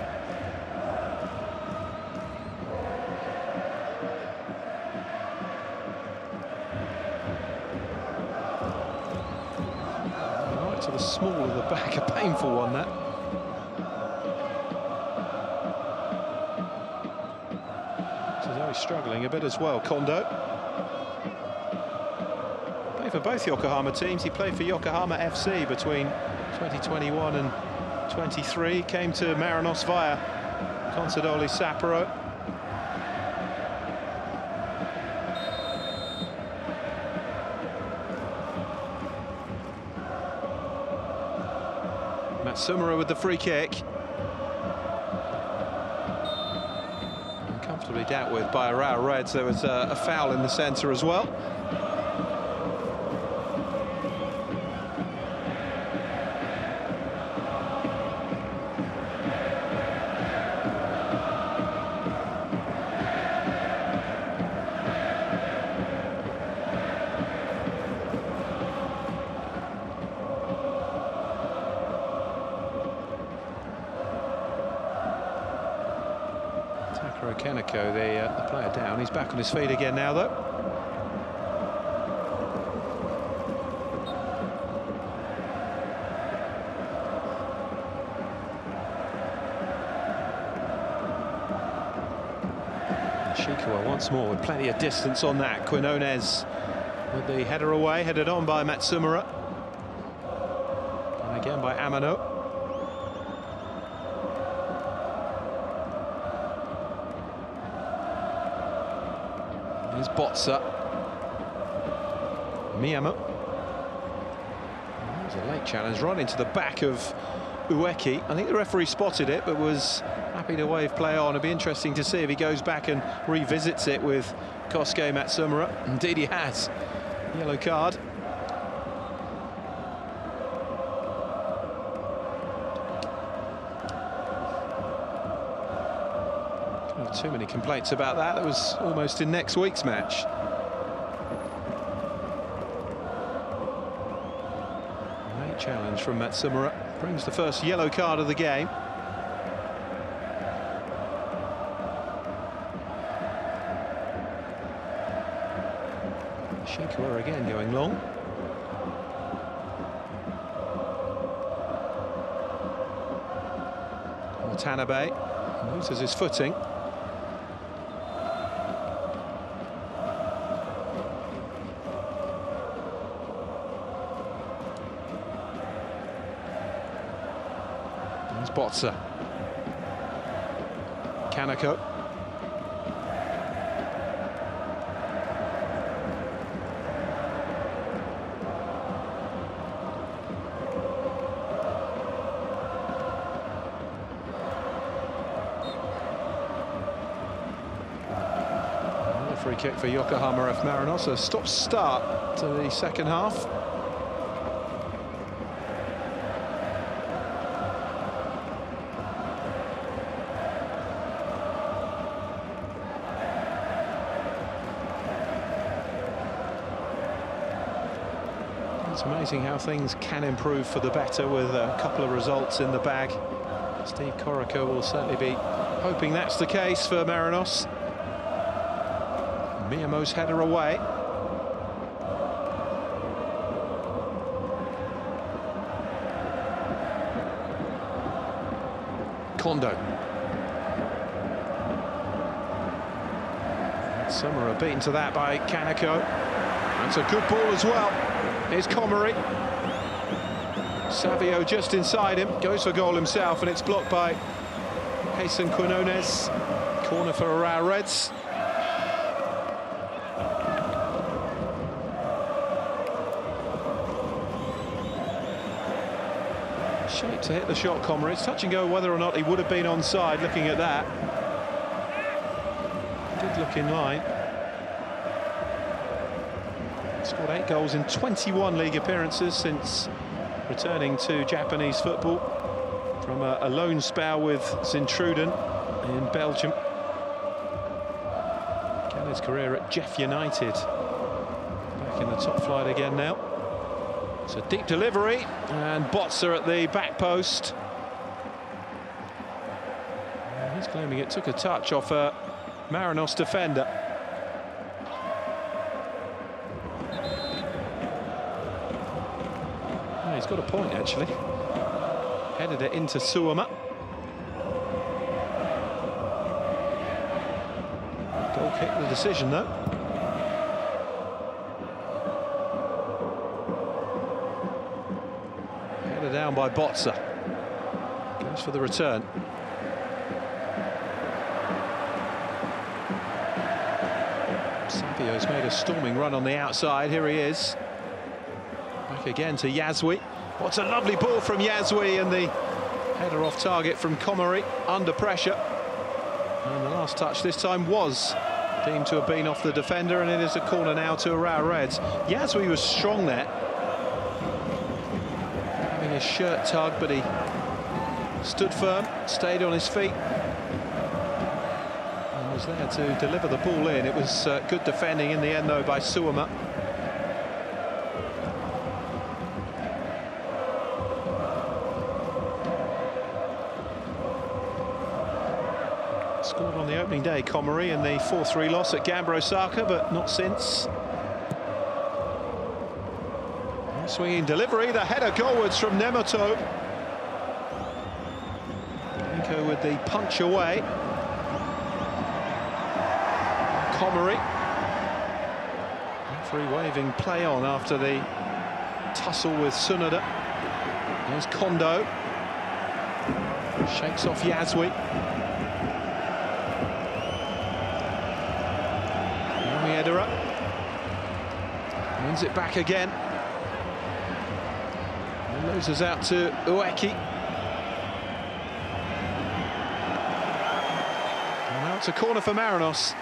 To the small of the back, a painful one, that. So he's struggling a bit as well, Kondo. Played for both Yokohama teams. He played for Yokohama FC between 2021 and 23. Came to Marinos via Consadole Sapporo. Matsumura with the free kick. Comfortably dealt with by Urawa Reds. There was a foul in the centre as well. Keneko, the player down. He's back on his feet again now, though. Nishikawa once more with plenty of distance on that. Quinones with the header away, headed on by Matsumura. And again by Amano. Here's Botsa. Miyama. That was a late challenge right into the back of Ueki. I think the referee spotted it, but was happy to wave play on. It'll be interesting to see if he goes back and revisits it with Kosuke Matsumura. Indeed he has. Yellow card. Not too many complaints about that. That was almost in next week's match. Late challenge from Matsumura. Brings the first yellow card of the game. Nishikawa again going long. Watanabe loses his footing. There's Botsa. Kaneko. Free kick for Yokohama F Marinos. A stop-start to the second half. It's amazing how things can improve for the better with a couple of results in the bag. Steve Corica will certainly be hoping that's the case for Marinos. Miyamo's header away. Kondo. Summerer beaten to that by Kaneko. That's a good ball as well. Here's Komori. Savio just inside him, goes for goal himself, and it's blocked by Jason Quinones. Corner for Urawa Reds. Shape to hit the shot, Komori. It's touch and go whether or not he would have been onside, looking at that. Did look in line. Scored 8 goals in 21 league appearances since returning to Japanese football from a loan spell with Sint-Truiden in Belgium. Began his career at Jeff United. Back in the top flight again now. It's a deep delivery, and Botzer at the back post. He's claiming it took a touch off a Marinos defender. He's got a point, actually. Headed it into Suama. Goal kick, the decision, though. Headed down by Botzer. Goes for the return. Savio's made a storming run on the outside. Here he is. Back again to Yazwi. What's a lovely ball from Yazwi, and the header off target from Komori under pressure. And the last touch this time was deemed to have been off the defender, and it is a corner now to Urawa Reds. Yazwi was strong there, having his shirt tugged, but he stood firm, stayed on his feet, and was there to deliver the ball in. It was good defending in the end, though, by Suama. Scored on the opening day, Komori, in the 4-3 loss at Gamba Osaka, but not since. Swinging delivery, the header goalwards from Nemoto. Blanco with the punch away. Komori. Referee waving play on after the tussle with Tsunoda. There's Kondo. Shakes off Yazwi. Wins it back again. And loses out to Ueki. And now it's a corner for Marinos.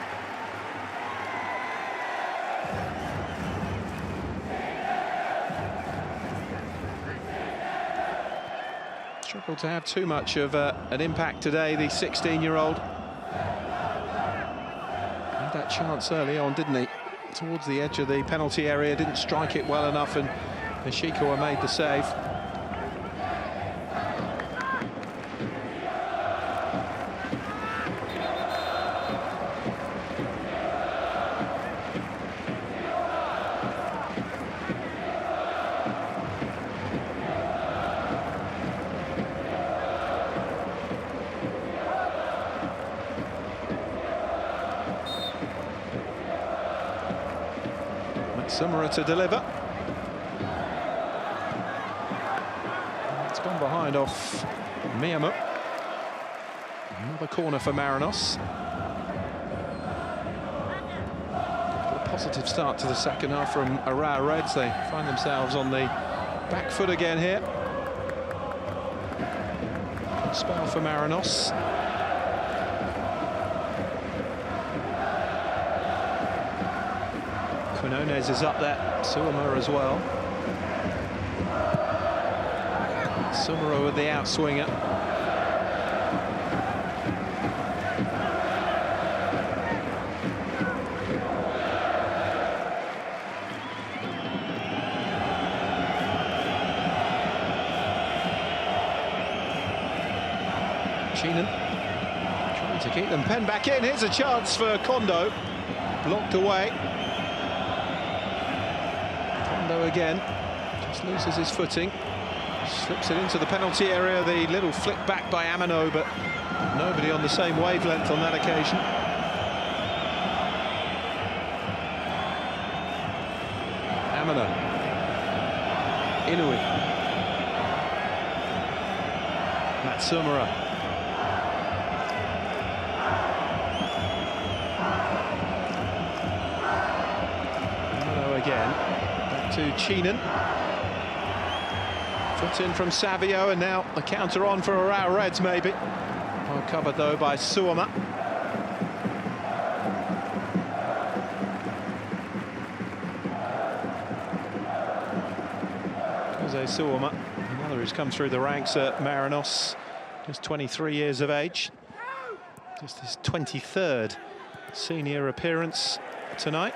Struggled to have too much of an impact today, the 16-year-old. Had that chance early on, didn't he? Towards the edge of the penalty area, didn't strike it well enough, and Nishikawa made the save. Summerer to deliver. It's gone behind off Miyamo. Another corner for Marinos. A positive start to the second half from Urawa Reds. They find themselves on the back foot again here. Good spell for Marinos. Quinones is up there, Suoma as well. Sumero with the outswinger. Cheenan trying to keep them penned back in. Here's a chance for Kondo. Blocked away. Kondo again. Just loses his footing. Slips it into the penalty area. The little flick back by Amano, but nobody on the same wavelength on that occasion. Amano. Inui. Matsumura. Again, back to Cheenan. Foot in from Savio, and now the counter on for Urawa Reds, maybe. Well covered, though, by Suoma. Jose Suoma, another who's come through the ranks at Marinos, just 23 years of age. Just his 23rd senior appearance tonight.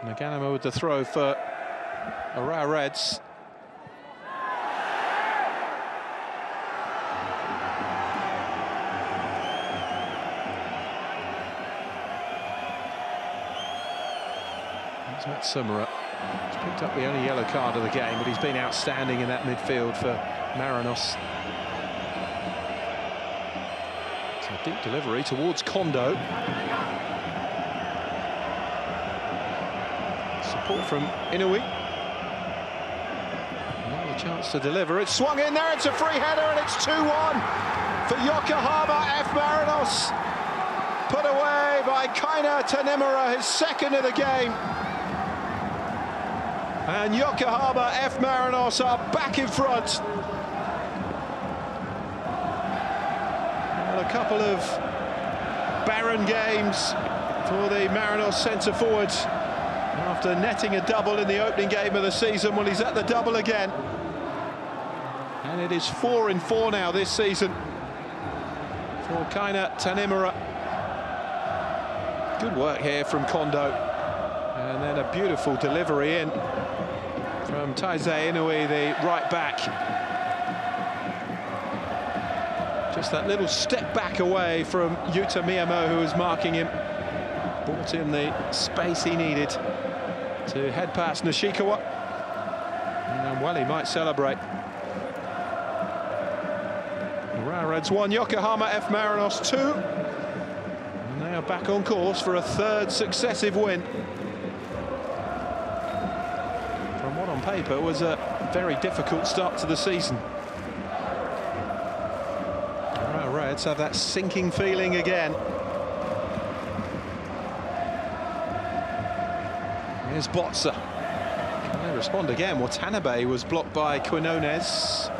Naganama with the throw for Urawa Reds. That's Matsumura. He's picked up the only yellow card of the game, but he's been outstanding in that midfield for Marinos. It's a deep delivery towards Kondo. Support from Inui. Another chance to deliver. It's swung in there. It's a free header, and it's 2-1 for Yokohama F. Marinos. Put away by Kaina Tanemura, his second of the game. And Yokohama F. Marinos are back in front. Well, a couple of barren games for the Marinos centre-forward. After netting a double in the opening game of the season, well, he's at the double again. And it is 4 in 4 now this season for Kaina Tanemura. Good work here from Kondo. And then a beautiful delivery in from Taizé Inui, the right back. Just that little step back away from Yuta Miyamo, who was marking him. Brought him the space he needed to head past Nishikawa. And well, he might celebrate. Urawa Reds 1, Yokohama F. Marinos 2. And they are back on course for a third successive win. From what on paper was a very difficult start to the season. Urawa Reds have that sinking feeling again. Here's Botza. Can they respond again? Watanabe was blocked by Quinones.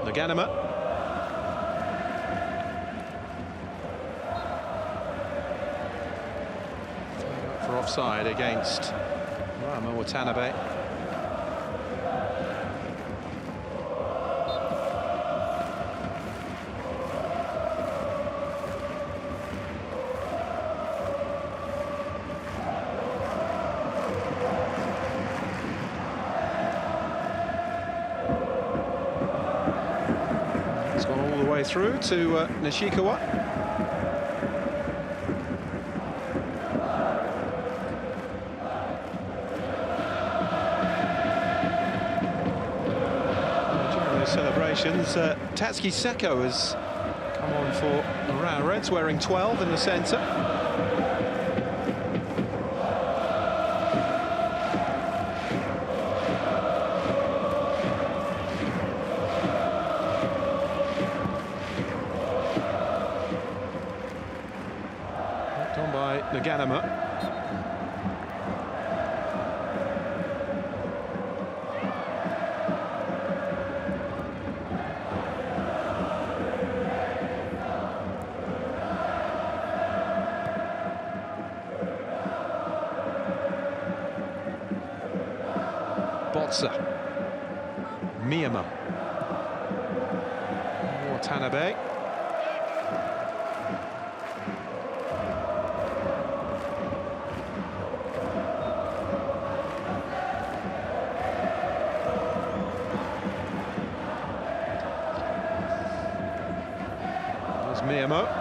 Naganama. For offside against Rama Watanabe. Through to Nishikawa. During the celebrations, Tatsuki Seko has come on for Urawa Reds, wearing 12 in the centre. Naganama. Botsa. Miyama. Watanabe. There's Miyamo.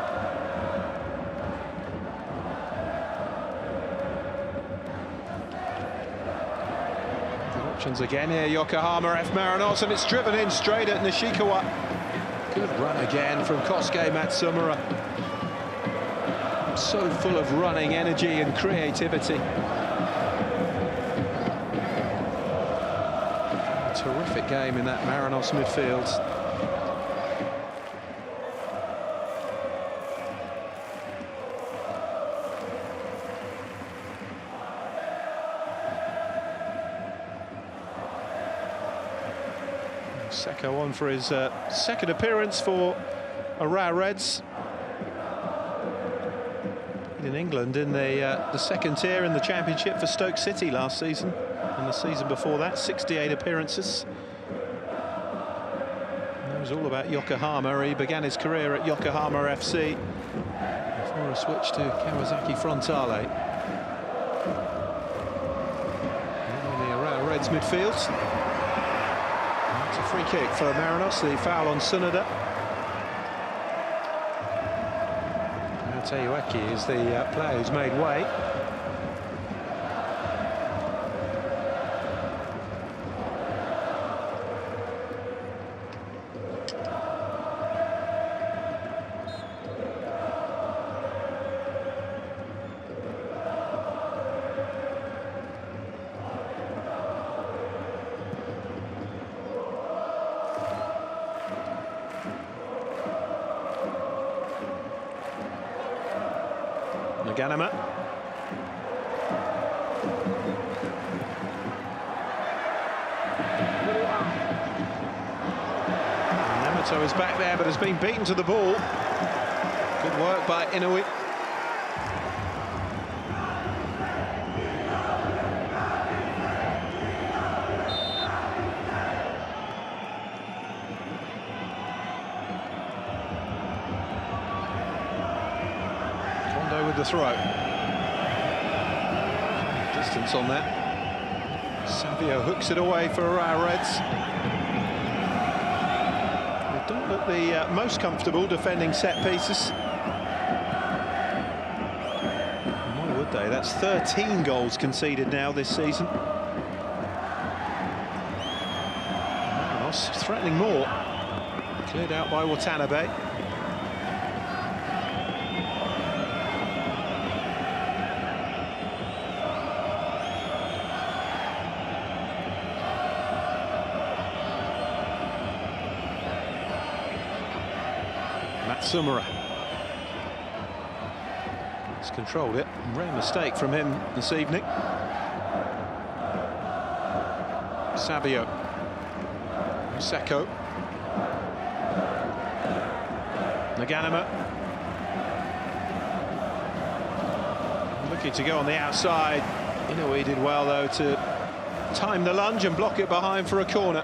Again here, Yokohama F. Marinos, and it's driven in straight at Nishikawa. Good run again from Kosuke Matsumura. So full of running energy and creativity. Terrific game in that Marinos midfield. Seko on for his second appearance for Urawa Reds in England in the second tier in the Championship for Stoke City last season, and the season before that 68 appearances. It was all about Yokohama. He began his career at Yokohama FC before a switch to Kawasaki Frontale. And the Urawa Reds midfield. Free kick for Marinos, the foul on Tsunoda. Teyueki is the player who's made way. Naganama. Nemato is back there, but has been beaten to the ball. Good work by Inoue. With the throw. Distance on that. Savio hooks it away for Urawa Reds. They don't look the most comfortable defending set pieces. Why would they? That's 13 goals conceded now this season. Marinos threatening more. Cleared out by Watanabe. Matsumura. He's controlled it. Rare mistake from him this evening. Savio. Seko. Naganama. Looking to go on the outside. Inoue did well, though, to time the lunge and block it behind for a corner.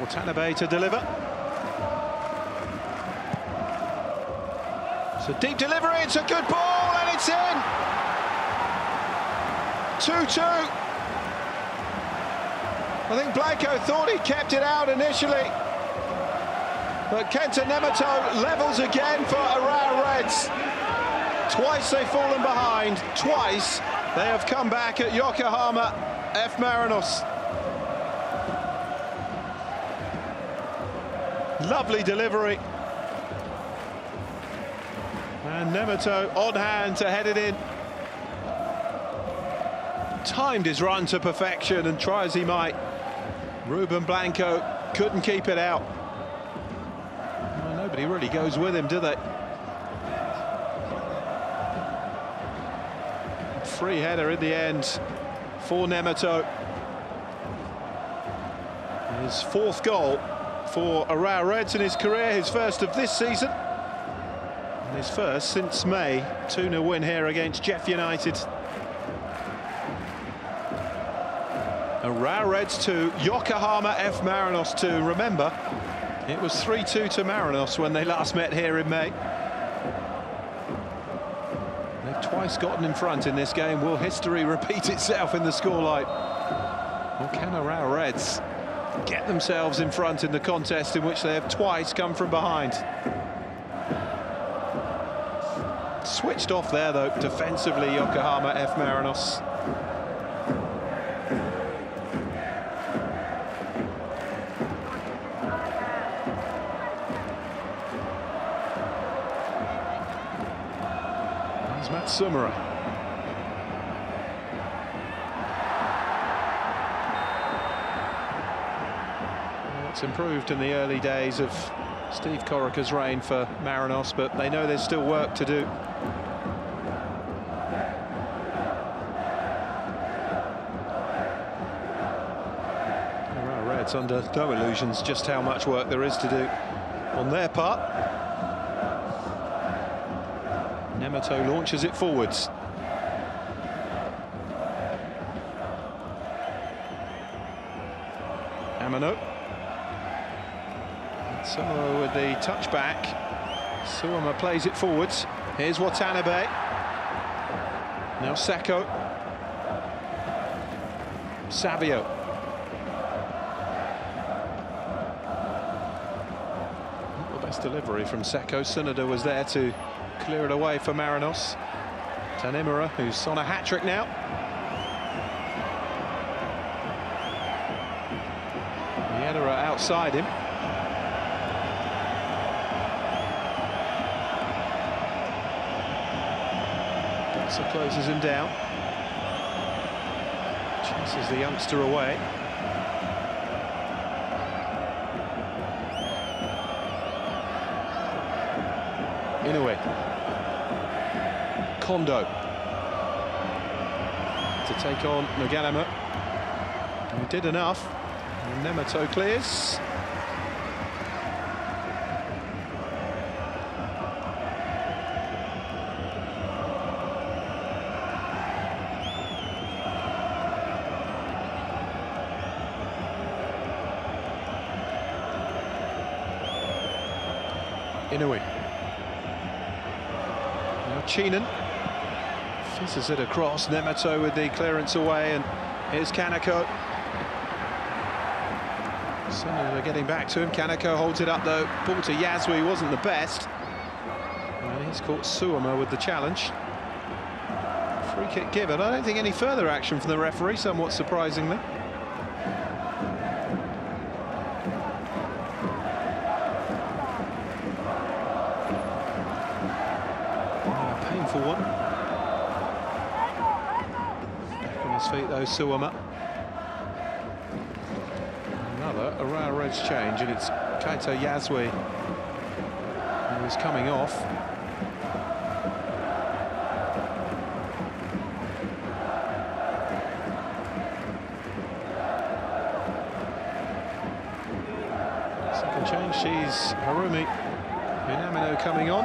Watanabe to deliver. It's a deep delivery, it's a good ball, and it's in! 2-2. I think Blanco thought he kept it out initially, but Kenta Nemato levels again for Urawa Reds. Twice they've fallen behind, twice they have come back at Yokohama F. Marinos. Lovely delivery. And Nemato on hand to head it in. timed his run to perfection, and try as he might, Ruben Blanco couldn't keep it out. Well, nobody really goes with him, do they? Free header in the end for Nemoto. His fourth goal for Urawa Reds in his career, his first of this season. And his first since May. 2-0 win here against Jeff United. Urawa Reds 2, Yokohama F Marinos 2. Remember, it was 3-2 to Marinos when they last met here in May. They've twice gotten in front in this game. Will history repeat itself in the scoreline? Or can Urawa Reds get themselves in front in the contest in which they have twice come from behind? Switched off there, though, defensively, Yokohama F Marinos. Matsumura. Well, it's improved in the early days of Steve Corica's reign for Marinos, but they know there's still work to do. Urawa Reds under no illusions just how much work there is to do on their part. Nemoto launches it forwards. Amano. Sumo with the touchback. Suoma plays it forwards. Here's Watanabe. Now Seko. Savio. Not the best delivery from Seko. Tsunoda was there to clear it away for Marinos. Tanemura, who's on a hat-trick now. Miedera outside him. Dotsa closes him down. Chases the youngster away. Inoue. Kondo to take on Naganama. He did enough. And Nemoto clears. Inoue. Cheenan fizzes it across. Nemoto with the clearance away, and here's Kaneko. They're getting back to him. Kaneko holds it up though. Ball to Yasui wasn't the best, and he's caught Suoma with the challenge. Free kick given. I don't think any further action from the referee, somewhat surprisingly. One. Back on his feet though, Suoma. Another Urawa Reds change, and it's Kaito Yasui who's coming off. Second change, she's Harumi Minamino coming on.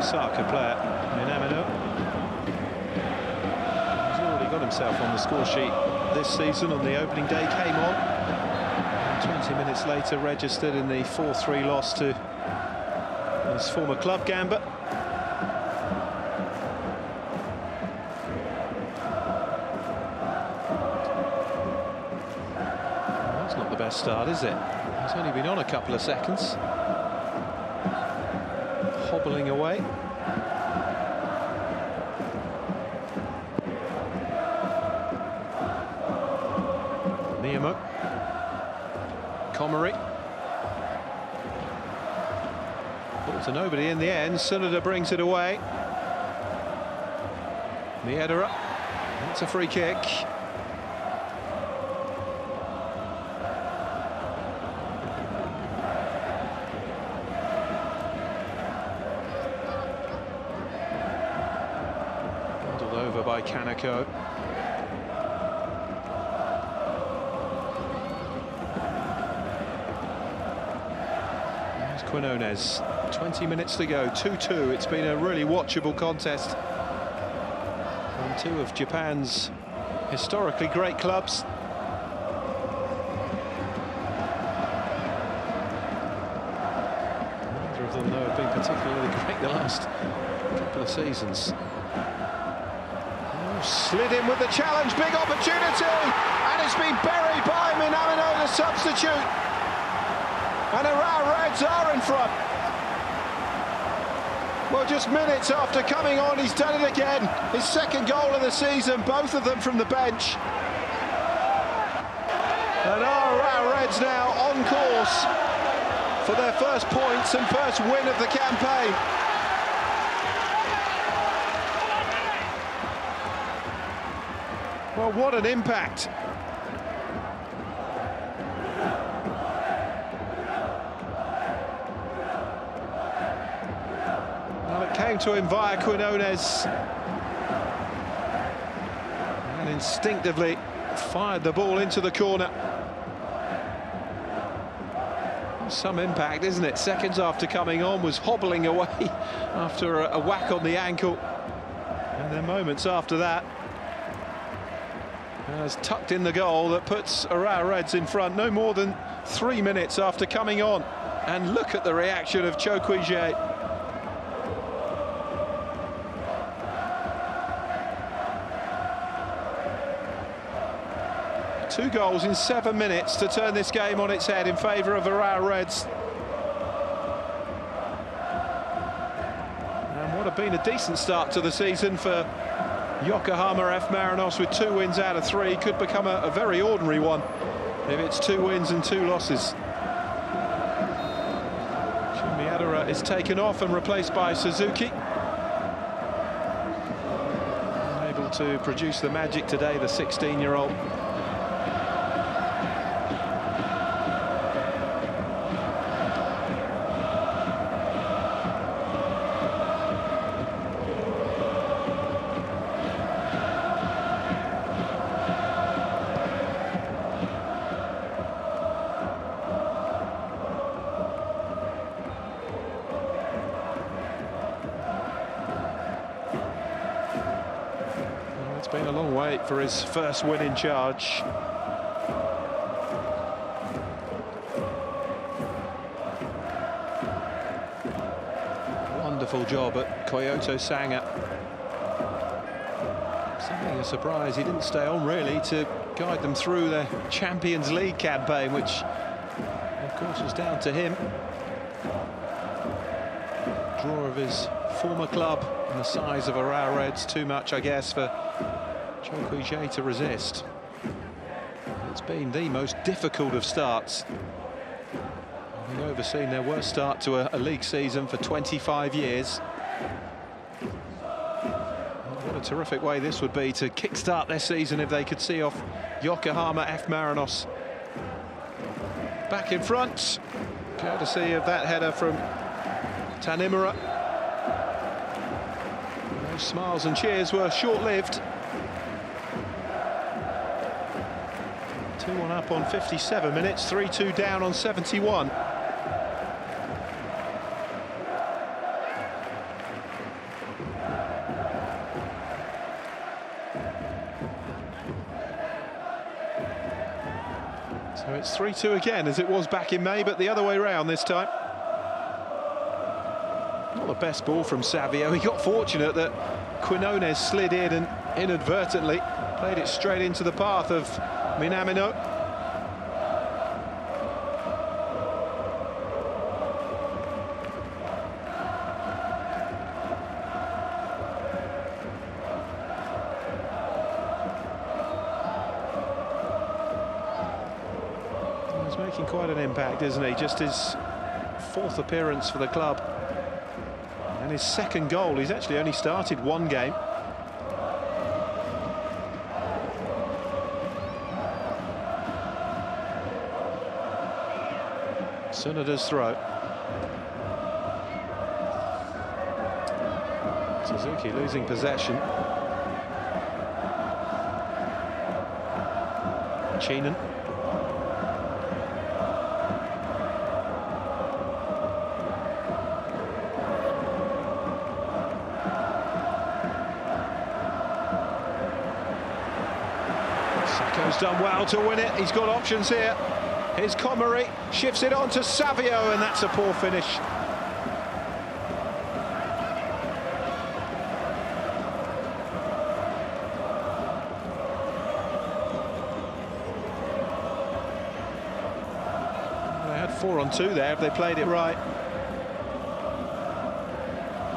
Osaka player, Minamino. He's already got himself on the score sheet this season. On the opening day, came on. And 20 minutes later, registered in the 4-3 loss to his former club, Gamba. best start, is it? He's only been on a couple of seconds. Hobbling away. Niemo. Comrie. Ball to nobody in the end. Sunoda brings it away. Miedera. That's a free kick. Bundled over by Kaneko. There's Quinones. 20 minutes to go, 2-2. It's been a really watchable contest. Two of Japan's historically great clubs. Neither of them, though, have been particularly great the last couple of seasons. Oh, slid in with the challenge, big opportunity, and it's been buried by Minamino, the substitute. And Urawa Reds are in front. Well, just minutes after coming on, he's done it again. His second goal of the season, both of them from the bench. And Urawa Reds now on course for their first points and first win of the campaign. Well, what an impact. Came to him via Quinones and instinctively fired the ball into the corner. Some impact, isn't it? Seconds after coming on, was hobbling away after a whack on the ankle, and then moments after that has tucked in the goal that puts Urawa Reds in front no more than 3 minutes after coming on. And look at the reaction of Chokwije. 2 goals in 7 minutes to turn this game on its head in favour of Urawa Reds. And what had been a decent start to the season for Yokohama F Marinos, with 2 wins out of 3, could become a very ordinary one if it's 2 wins and 2 losses. Miedera is taken off and replaced by Suzuki. Unable to produce the magic today, the 16-year-old. It's been a long wait for his first win in charge. Wonderful job at Kyoto Sanga. Something of a surprise, he didn't stay on really to guide them through the Champions League campaign, which of course was down to him. Draw of his former club and the size of Urawa Reds, too much, I guess, for Chokwije to resist. It's been the most difficult of starts. Having overseen their worst start to a league season for 25 years. What a terrific way this would be to kickstart their season if they could see off Yokohama F Marinos. Back in front, courtesy of that header from Tanimura. Those smiles and cheers were short-lived. 2-1 up on 57 minutes, 3-2 down on 71. So it's 3-2 again, as it was back in May, but the other way round this time. Not the best ball from Savio. He got fortunate that Quinones slid in and inadvertently played it straight into the path of Minamino. He's making quite an impact, isn't he? Just his 4th appearance for the club. And his 2nd goal. He's actually only started 1 game. Tsunoda's throw. Suzuki losing possession. Cheenan. Sako's done well to win it. He's got options here. Here's Comrie, shifts it on to Savio, and that's a poor finish. They had 4 on 2 there if they played it right.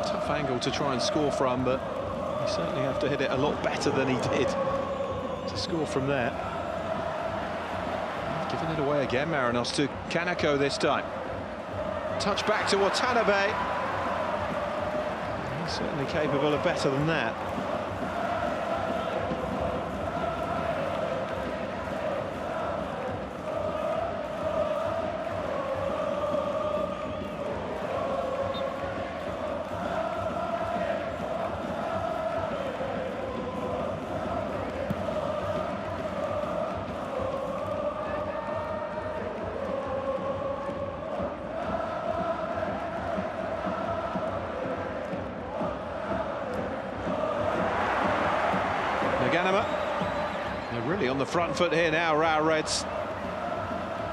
Tough angle to try and score from, but you certainly have to hit it a lot better than he did to score from there. Giving it away again, Marinos to Kaneko this time. Touch back to Watanabe. He's certainly capable of better than that. They're really on the front foot here now, Urawa Reds.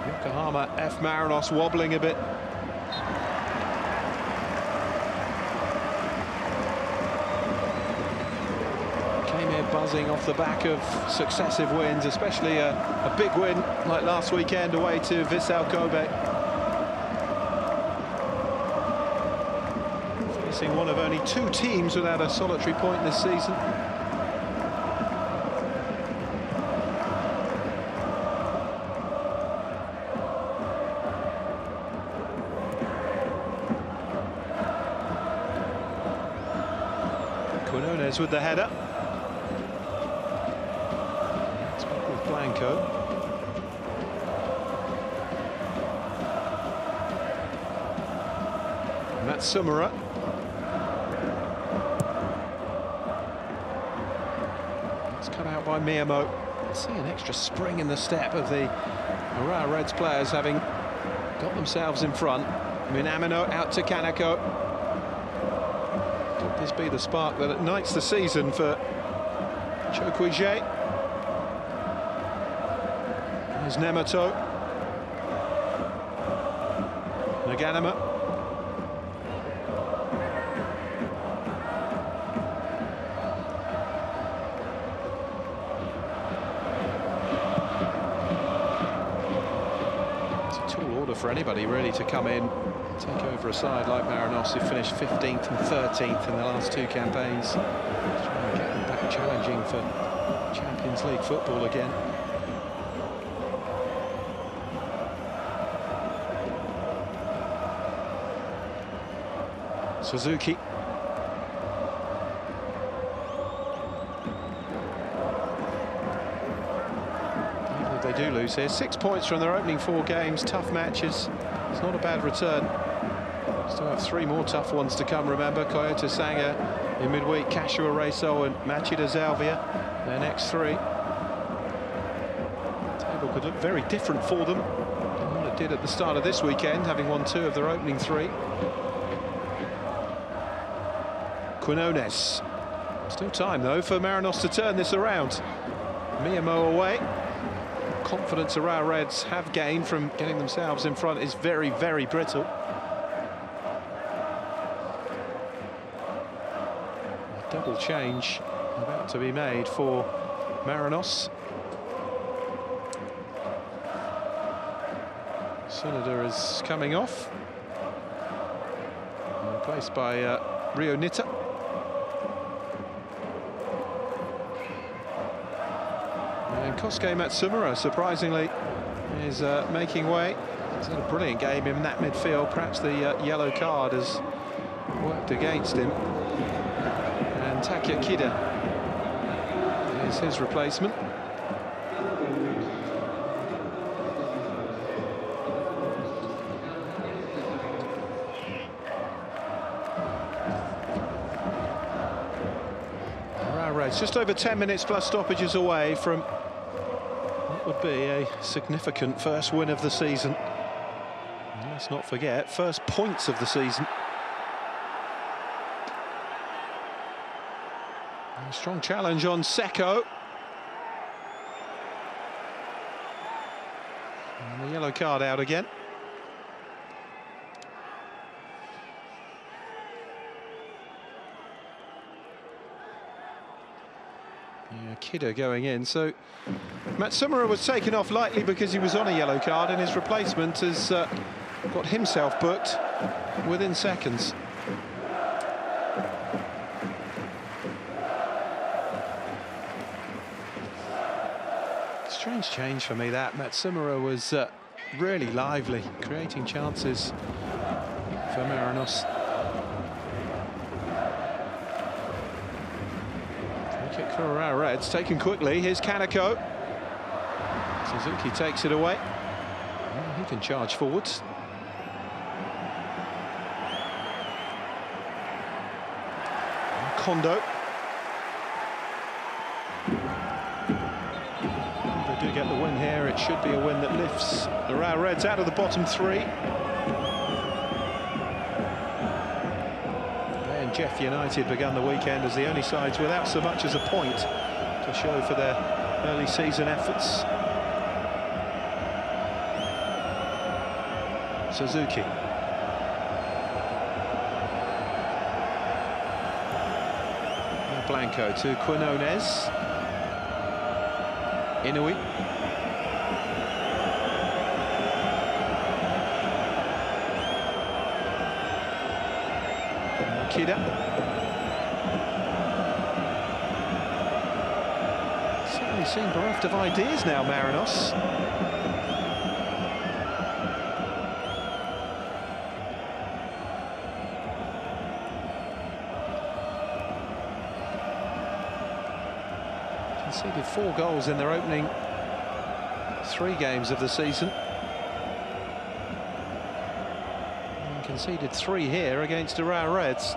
Yokohama F. Marinos wobbling a bit. Came here buzzing off the back of successive wins, especially a big win like last weekend away to Vissel Kobe. Facing one of only 2 teams without a solitary point this season. Quinones with the header. It's back with Blanco. Matsumura. It's cut out by Miyamo. See an extra spring in the step of the Urawa Reds players, having got themselves in front. Minamino out to Kaneko. Could this be the spark that ignites the season for Chokwije? There's Nemato. Naganama. It's a tall order for anybody really to come in, take over a side like Marinos, who finished 15th and 13th in the last 2 campaigns. Trying to get them back challenging for Champions League football again. Suzuki. Even if they do lose here, 6 points from their opening 4 games, tough matches. It's not a bad return. Still have 3 more tough ones to come, remember. Koyota Sanga in midweek, Kashua Reso and Machida Zalvia, their next 3. The table could look very different for them than what it did at the start of this weekend, having won 2 of their opening 3. Quinones. Still time, though, for Marinos to turn this around. Miyamo away. Confidence Urawa Reds have gained from getting themselves in front is very, very brittle. A double change about to be made for Marinos. Tsunoda is coming off. Replaced by Rio Nitta. And Kosuke Matsumura, surprisingly, is making way. He's had a brilliant game in that midfield. Perhaps the yellow card has worked against him. And Takia Kida is his replacement. Urawa Reds just over 10 minutes plus stoppages away from what would be a significant first win of the season. And let's not forget, first points of the season. A strong challenge on Seko. And the yellow card out again. Yeah, Kida going in. So Matsumura was taken off lightly because he was on a yellow card, and his replacement has got himself booked within seconds. Strange change for me, that. Matsumura was really lively, creating chances for Marinos. Free kick for Urawa Reds, taken quickly. Here's Kaneko. Suzuki takes it away. Well, he can charge forwards. Kondo. They do get the win here. It should be a win that lifts the Urawa Reds out of the bottom three. They and Jeff United began the weekend as the only sides without so much as a point to show for their early season efforts. Suzuki. Blanco to Quinones. Inui. Kida. Certainly seem bereft of ideas now, Marinos. Conceded 4 goals in their opening 3 games of the season. And conceded 3 here against Urawa Reds.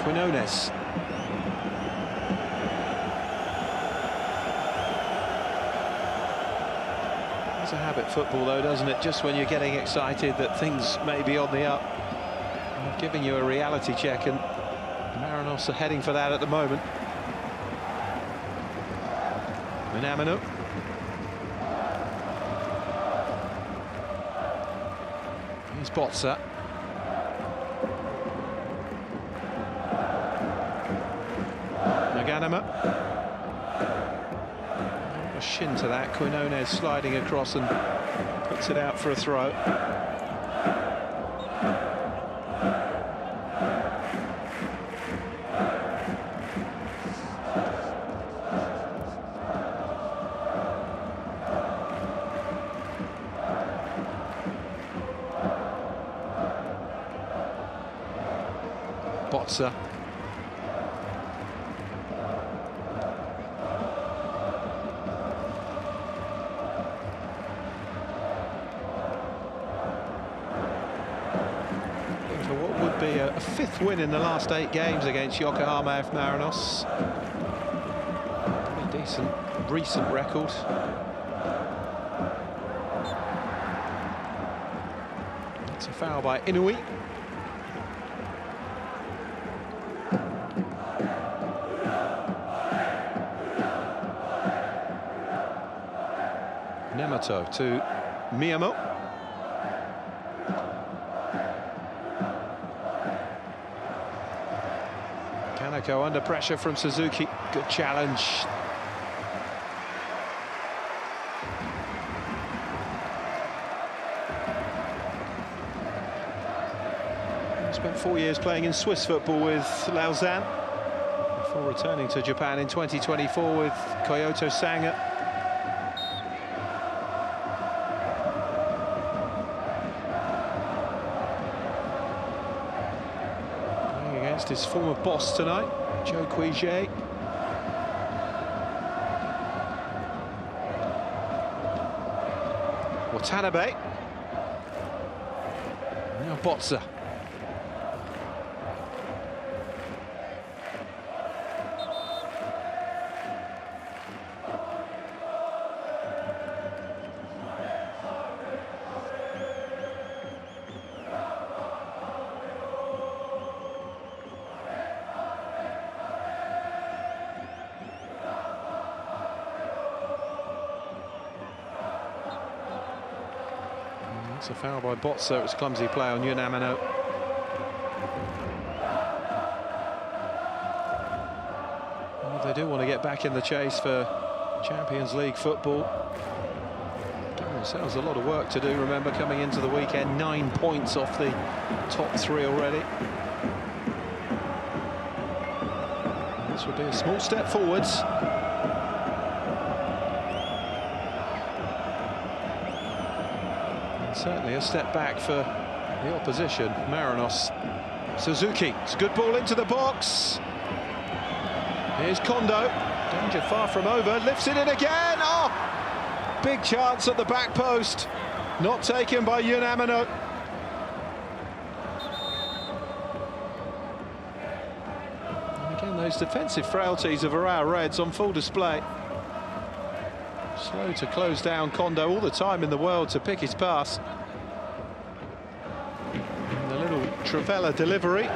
Quinones. It's a habit, football, though, doesn't it? Just when you're getting excited that things may be on the up, I'm giving you a reality check, and Marinos are heading for that at the moment. Minamino. Here's Botsa. Naganama. A shin to that. Quinones sliding across and puts it out for a throw. Botsa. For what would be a 5th win in the last 8 games against Yokohama F. Marinos. Pretty decent recent record. It's a foul by Inui. Nemato to Miyamo. Kaneko under pressure from Suzuki. Good challenge. Spent 4 years playing in Swiss football with Lausanne. before returning to Japan in 2024 with Kyoto Sanga. Playing against his former boss tonight, Joe Quijay. Watanabe. Now Botza. It's a foul by Botza. It was clumsy play on Yunamino. Well, they do want to get back in the chase for Champions League football. Giving themselves a lot of work to do. Remember, coming into the weekend, 9 points off the top 3 already. And this would be a small step forwards. Certainly a step back for the opposition. Marinos. Suzuki. It's a good ball into the box. Here's Kondo. Danger far from over. Lifts it in again. Oh! Big chance at the back post. Not taken by Yunamino. And again, those defensive frailties of Urawa Reds on full display. Slow to close down Kondo, all the time in the world to pick his pass. And the little Travella delivery.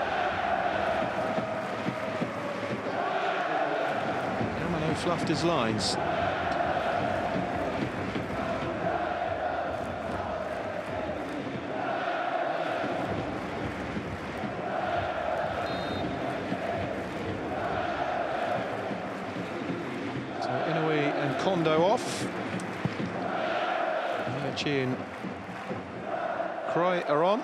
Yamano fluffed his lines. Kondo off. Chi and Croy are on.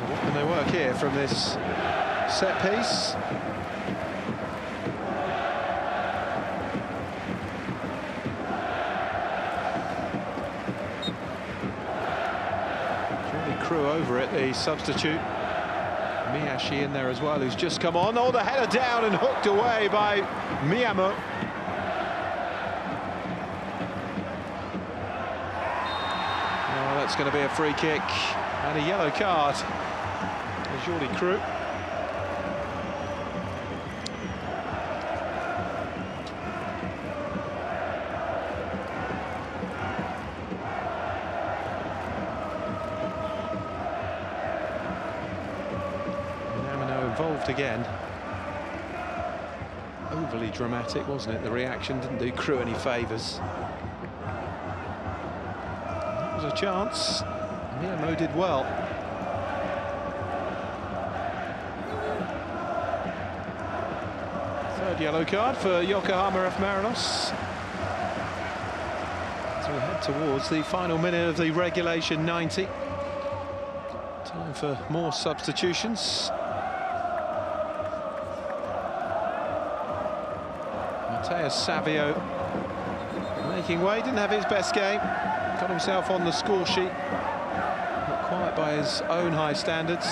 What can they work here from this set piece? Really crew over it, the substitute. Miyashi in there as well, who's just come on. Oh, the header down and hooked away by Miyamo. Oh, that's going to be a free kick. And a yellow card. Jordi Crew. Yamano involved again. Overly dramatic, wasn't it? The reaction didn't do Crew any favours. That was a chance. Miyamo did well. Third yellow card for Yokohama F. Marinos. As we head towards the final minute of the regulation 90. Time for more substitutions. Mateus Savio making way, didn't have his best game. Got himself on the score sheet. Not quite by his own high standards.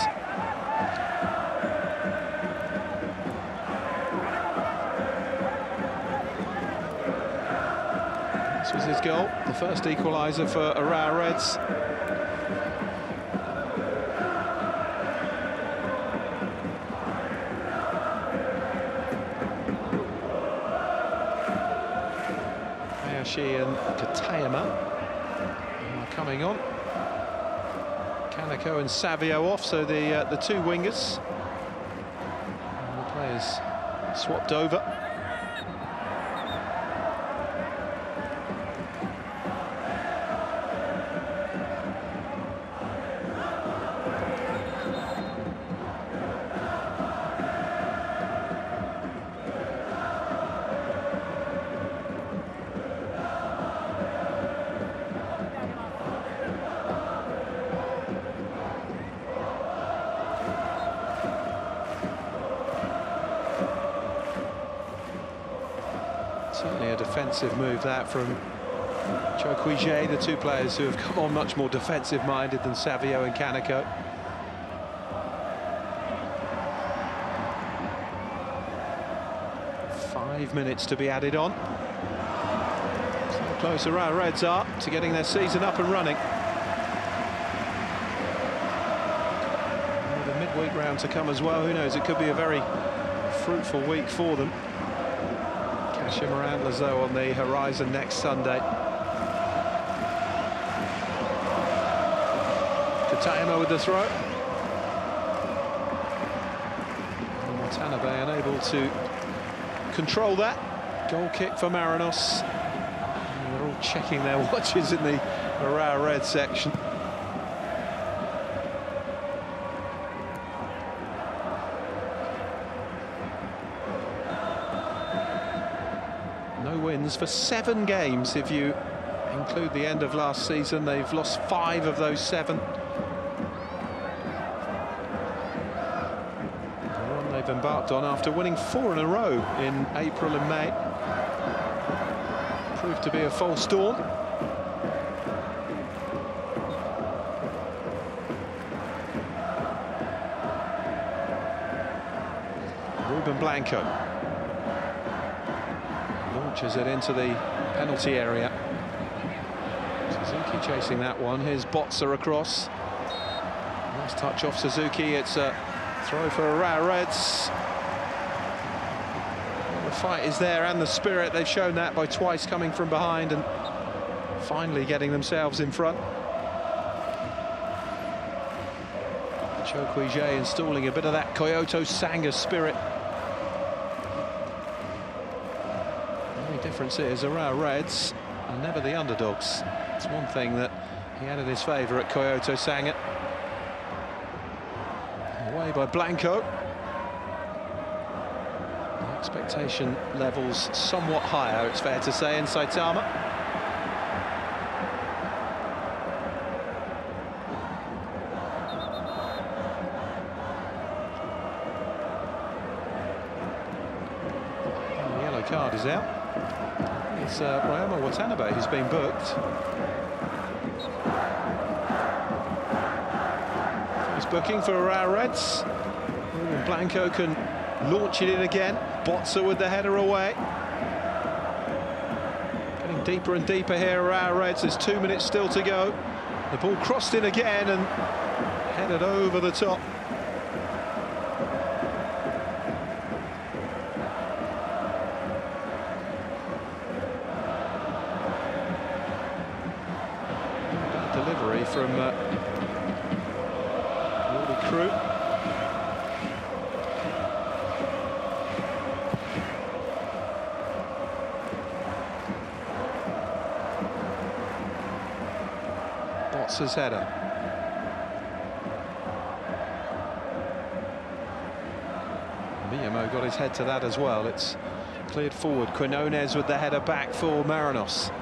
This was his goal, the first equaliser for Urawa Reds. Yamashi and Katayama are coming on. Kaneko and Savio off, so the two wingers. And the players swapped over. Certainly a defensive move that from J, the two players who have come on much more defensive-minded than Savio and Kaneko. Five minutes to be added on. So close Urawa Reds are to getting their season up and running. And with a midweek round to come as well, who knows, it could be a very fruitful week for them. Kashima Antlers, though, on the horizon next Sunday. Katayama with the throw. And Watanabe unable to control that. Goal kick for Marinos. And they're all checking their watches in the Urawa Red section. No wins for 7 games if you include the end of last season. They've lost 5 of those 7. The one they've embarked on after winning 4 in a row in April and May. Proved to be a false dawn. Ruben Blanco launches it into the penalty area. Suzuki chasing that one. Here's Botsa across. Nice touch off Suzuki. It's a throw for Urawa Reds. Well, the fight is there and the spirit. They've shown that by twice coming from behind and finally getting themselves in front. J installing a bit of that Kyoto Sanga spirit. Difference is Urawa Reds are never the underdogs. It's one thing that he had in his favour at Kyoto Sanga. Away by Blanco. The expectation levels somewhat higher, it's fair to say, in Saitama. And the yellow card is out. It's Ryoma Watanabe who's been booked. First booking for Urawa Reds. Ruben Blanco can launch it in again. Botsa with the header away. Getting deeper and deeper here, Urawa Reds. There's 2 minutes still to go. The ball crossed in again and headed over the top. Delivery from Wardy Crew. Botsa's header. Miyamo got his head to that as well. It's cleared forward. Quinones with the header back for Marinos.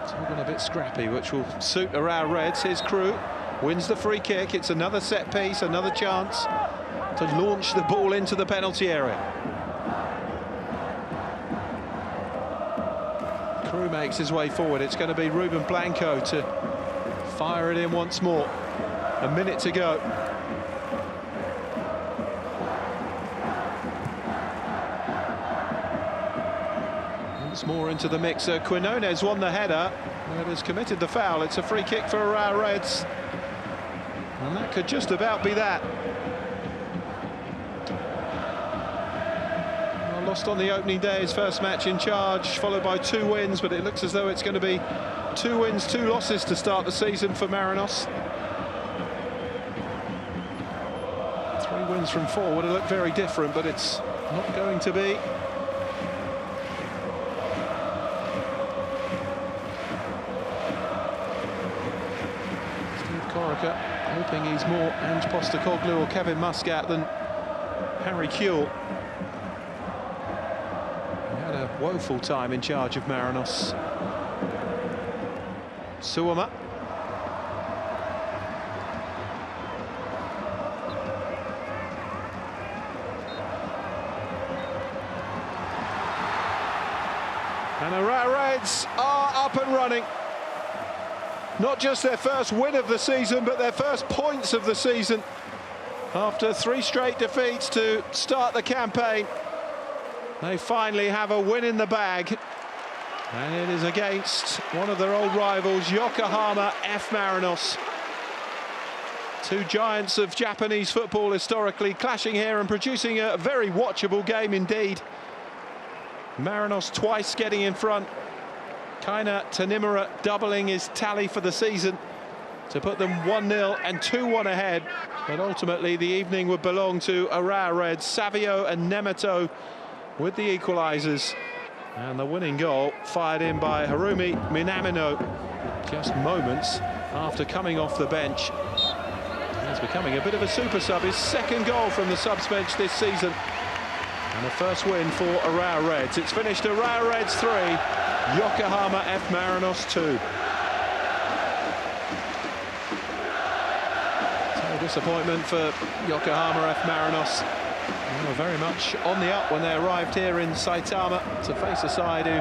It's all been a bit scrappy, which will suit Urawa Reds. His Crew wins the free kick. It's another set piece, another chance to launch the ball into the penalty area. Crew makes his way forward. It's going to be Ruben Blanco to fire it in once more. A minute to go. Once more into the mixer. Quinones won the header, but has committed the foul. It's a free kick for Urawa Reds, and that could just about be that. Well, lost on the opening day, his first match in charge, followed by 2 wins, but it looks as though it's going to be 2 wins, 2 losses to start the season for Marinos. 3 wins from 4 would have looked very different, but it's not going to be. Steve Corica hoping he's more Ange Postecoglou or Kevin Muscat than Harry Kewell. He had a woeful time in charge of Marinos. Suama. And the Urawa Reds are up and running. Not just their first win of the season, but their first points of the season. After 3 straight defeats to start the campaign, they finally have a win in the bag. And it is against one of their old rivals, Yokohama F. Marinos. 2 giants of Japanese football historically clashing here and producing a very watchable game indeed. Marinos twice getting in front. Kaina Tanimura doubling his tally for the season to put them 1-0 and 2-1 ahead. But ultimately the evening would belong to Urawa Reds. Savio and Nemoto with the equalisers. And the winning goal fired in by Harumi Minamino just moments after coming off the bench. He's becoming a bit of a super sub. His 2nd goal from the subs bench this season. And the first win for Urawa Reds. It's finished Urawa Reds 3, Yokohama F. Marinos 2. So disappointment for Yokohama F. Marinos. They were very much on the up when they arrived here in Saitama to face a side who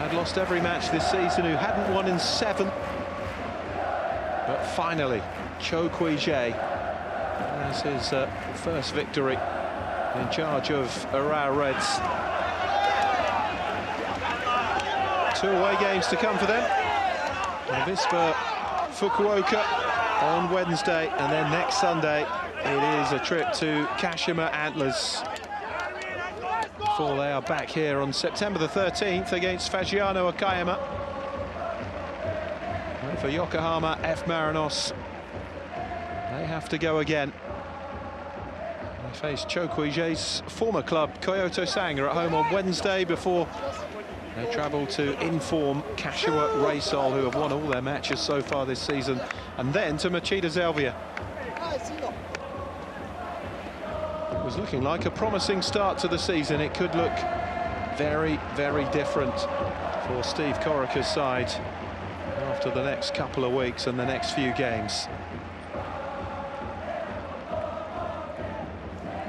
had lost every match this season, who hadn't won in 7. But finally, Cho Kui-jae has his first victory in charge of Urawa Reds. 2 away games to come for them. Avispa Fukuoka on Wednesday, and then next Sunday it is a trip to Kashima Antlers before they are back here on September the 13th against Fagiano Okayama. And for Yokohama F. Marinos, they have to go again. They face Cho Kui-jae's former club, Kyoto Sanger, at home on Wednesday before they travel to inform Kashiwa Reysol, who have won all their matches so far this season, and then to Machida Zelvia. It was looking like a promising start to the season. It could look very, very different for Steve Corica's side after the next couple of weeks and the next few games.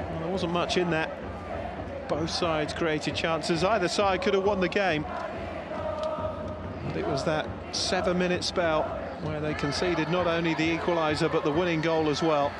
Well, there wasn't much in that. Both sides created chances. Either side could have won the game. And it was that 7-minute spell where they conceded not only the equaliser but the winning goal as well.